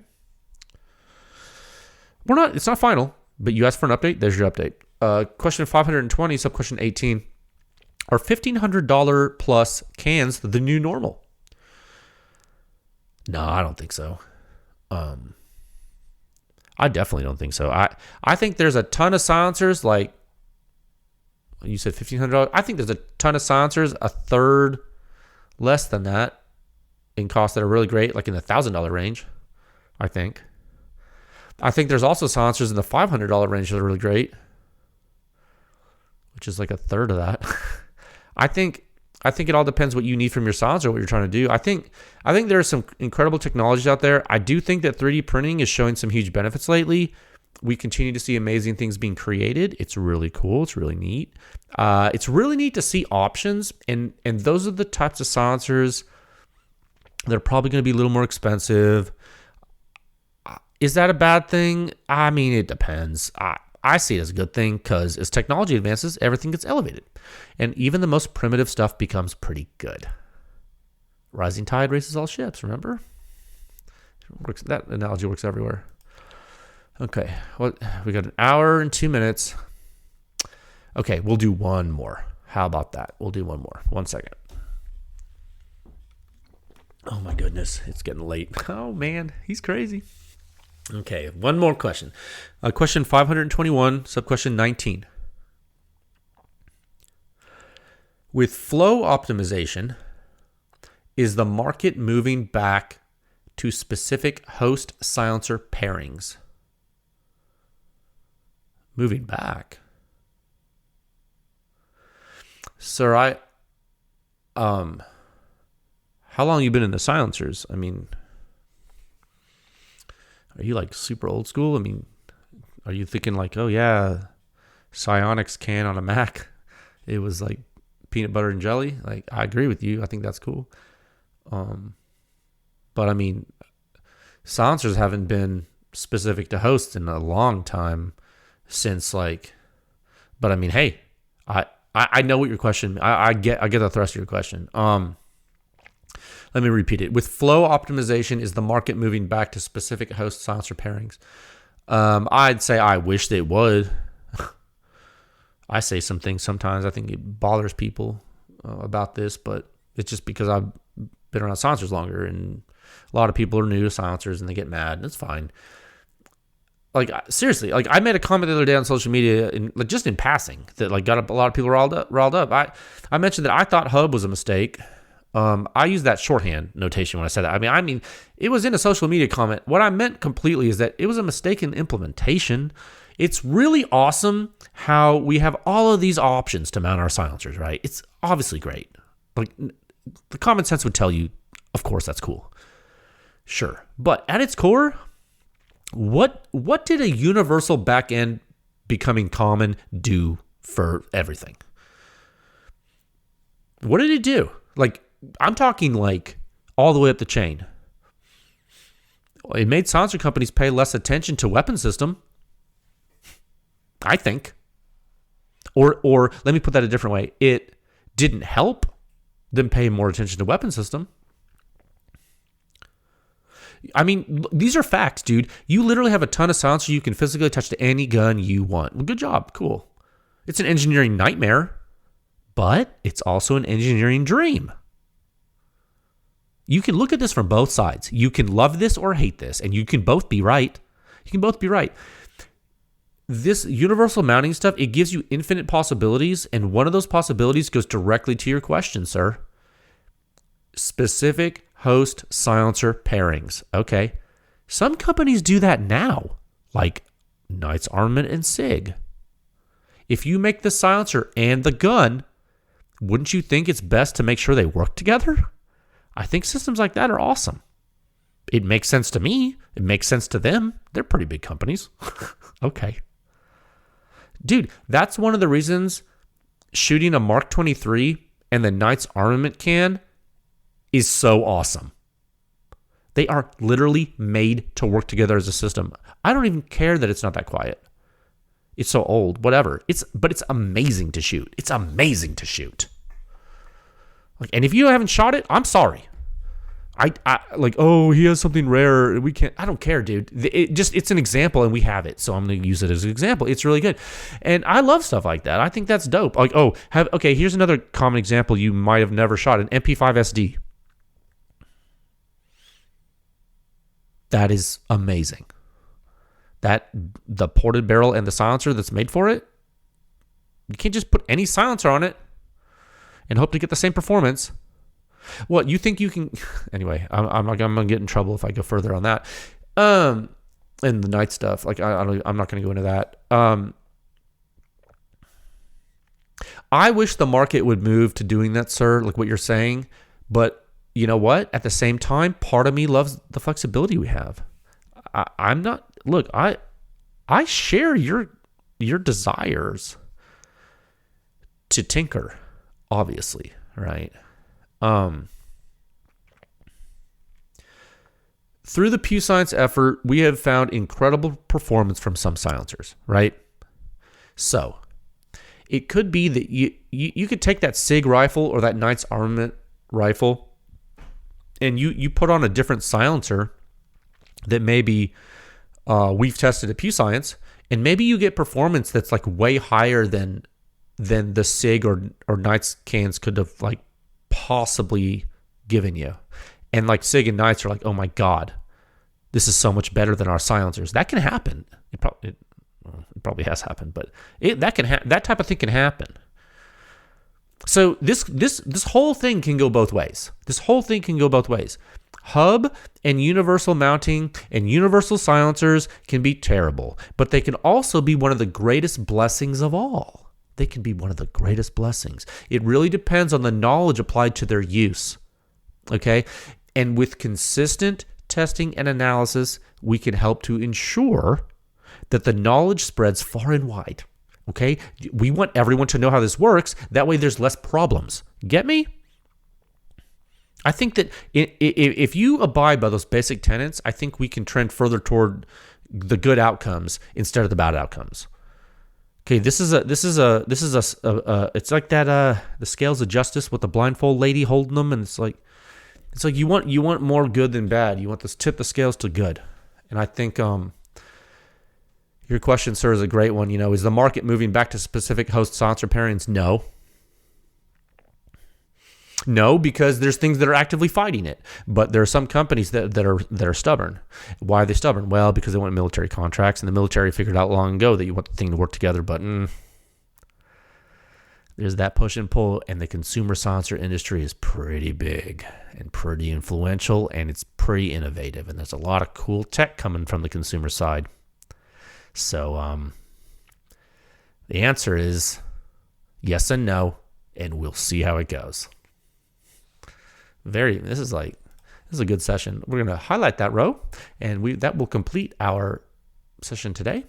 It's not final, but you asked for an update. There's your update. Question 520, sub-question 18. Are $1,500 plus cans the new normal? No, I don't think so. I definitely don't think so. I think there's a ton of silencers, like you said $1,500. I think there's a ton of silencers, a third less than that in cost that are really great, like in the $1,000 range, I think. I think there's also silencers in the $500 range that are really great, which is like a third of that. I think it all depends what you need from your silencer, what you're trying to do. I think there's some incredible technologies out there. I do think that 3D printing is showing some huge benefits lately. We continue to see amazing things being created. It's really cool. It's really neat. It's really neat to see options, and those are the types of silencers that are probably going to be a little more expensive. Is that a bad thing? I mean, it depends. I see it as a good thing because as technology advances, everything gets elevated. And even the most primitive stuff becomes pretty good. Rising tide raises all ships, remember? That analogy works everywhere. Okay, we got an hour and 2 minutes. Okay, we'll do one more. How about that? We'll do one more. 1 second. Oh my goodness, it's getting late. Oh man, he's crazy. Okay, one more question. Question 521, sub-question 19. With flow optimization, is the market moving back to specific host silencer pairings? Moving back? Sir, how long you been in the silencers? I mean, are you like super old school? I mean, are you thinking like, oh yeah, Psionics can on a Mac, it was like peanut butter and jelly? Like, I agree with you. I think that's cool. But I mean, silencers haven't been specific to hosts in a long time since like, but I mean, hey, I know what your question, I get the thrust of your question. Let me repeat it. With flow optimization, is the market moving back to specific host silencer pairings? I'd say I wish they would. I say some things sometimes. I think it bothers people about this, but it's just because I've been around silencers longer, and a lot of people are new to silencers and they get mad, and it's fine. Like, seriously, like I made a comment the other day on social media, just in passing, that like got a lot of people riled up. I mentioned that I thought hub was a mistake. I use that shorthand notation when I said that. I mean, it was in a social media comment. What I meant completely is that it was a mistake in implementation. It's really awesome how we have all of these options to mount our silencers, right? It's obviously great. Like, the common sense would tell you, of course, that's cool. Sure. But at its core, what did a universal back-end becoming common due for everything. What did it do? Like, I'm talking like all the way up the chain. It made silencer companies pay less attention to weapon system, I think. Or let me put that a different way. It didn't help them pay more attention to weapon system. I mean, these are facts, dude. You literally have a ton of silencer you can physically attach to any gun you want. Well, good job. Cool. It's an engineering nightmare, but it's also an engineering dream. You can look at this from both sides. You can love this or hate this, and you can both be right. You can both be right. This universal mounting stuff, it gives you infinite possibilities, and one of those possibilities goes directly to your question, sir. Specific host silencer pairings. Okay. Some companies do that now, like Knights Armament and SIG. If you make the silencer and the gun, wouldn't you think it's best to make sure they work together? I think systems like that are awesome. It makes sense to me. It makes sense to them. They're pretty big companies. Okay. Dude, that's one of the reasons shooting a Mark 23 and the Knights Armament can is so awesome. They are literally made to work together as a system. I don't even care that it's not that quiet. It's so old, whatever. But it's amazing to shoot. It's amazing to shoot. Like, and if you haven't shot it, I'm sorry. I like, oh, he has something rare. We can't. I don't care, dude. It's an example, and we have it, so I'm gonna use it as an example. It's really good, and I love stuff like that. I think that's dope. Like, okay. Here's another common example you might have never shot: an MP5 SD. That is amazing. The ported barrel and the silencer that's made for it. You can't just put any silencer on it and hope to get the same performance. What, you think you can... Anyway, I'm going to get in trouble if I go further on that. And the night stuff, like, I'm not going to go into that. I wish the market would move to doing that, sir, like what you're saying. But you know what? At the same time, part of me loves the flexibility we have. I'm not... Look, I share your desires to tinker, obviously, right? Through the Pew Science effort, we have found incredible performance from some silencers, right? So it could be that you could take that SIG rifle or that Knights Armament rifle and you put on a different silencer that maybe we've tested at Pew Science, and maybe you get performance that's like way higher than the SIG or Knights cans could have like possibly given you. And like SIG and Knights are like, oh my God, this is so much better than our silencers. That can happen. It probably has happened, but that type of thing can happen. So this whole thing can go both ways. This whole thing can go both ways. Hub and universal mounting and universal silencers can be terrible, but they can also be one of the greatest blessings of all. They can be one of the greatest blessings. It really depends on the knowledge applied to their use. Okay? And with consistent testing and analysis, we can help to ensure that the knowledge spreads far and wide. Okay? We want everyone to know how this works. That way there's less problems. Get me? I think that if you abide by those basic tenets, I think we can trend further toward the good outcomes instead of the bad outcomes. Okay, it's like that the scales of justice with the blindfold lady holding them, and it's like you want more good than bad. You want to tip the scales to good. And I think your question, sir, is a great one. You know, is the market moving back to specific host silencer pairings? No, because there's things that are actively fighting it. But there are some companies that are stubborn. Why are they stubborn? Well, because they want military contracts, and the military figured out long ago that you want the thing to work together. But there's that push and pull, and the consumer silencer industry is pretty big and pretty influential, and it's pretty innovative. And there's a lot of cool tech coming from the consumer side. So the answer is yes and no, and we'll see how it goes. This is a good session. We're going to highlight that row, and that will complete our session today.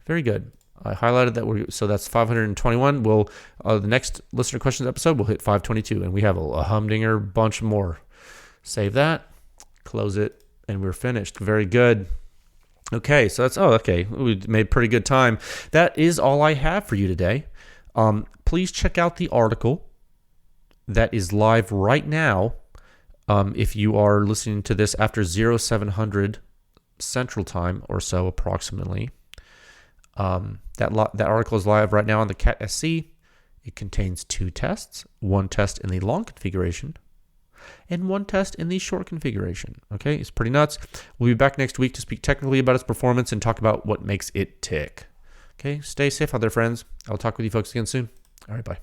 Very good. I highlighted that. So that's 521. We'll the next listener questions episode we'll hit 522, and we have a humdinger bunch more. Save that, close it, and we're finished. Very good. Okay, so that's okay. We made pretty good time. That is all I have for you today. Please check out the article that is live right now. If you are listening to this after 0700 Central Time or so, approximately. That article is live right now on the CAT SC. It contains 2 tests, 1 test in the long configuration and 1 test in the short configuration. Okay, it's pretty nuts. We'll be back next week to speak technically about its performance and talk about what makes it tick. Okay, stay safe out there, friends. I'll talk with you folks again soon. All right, bye.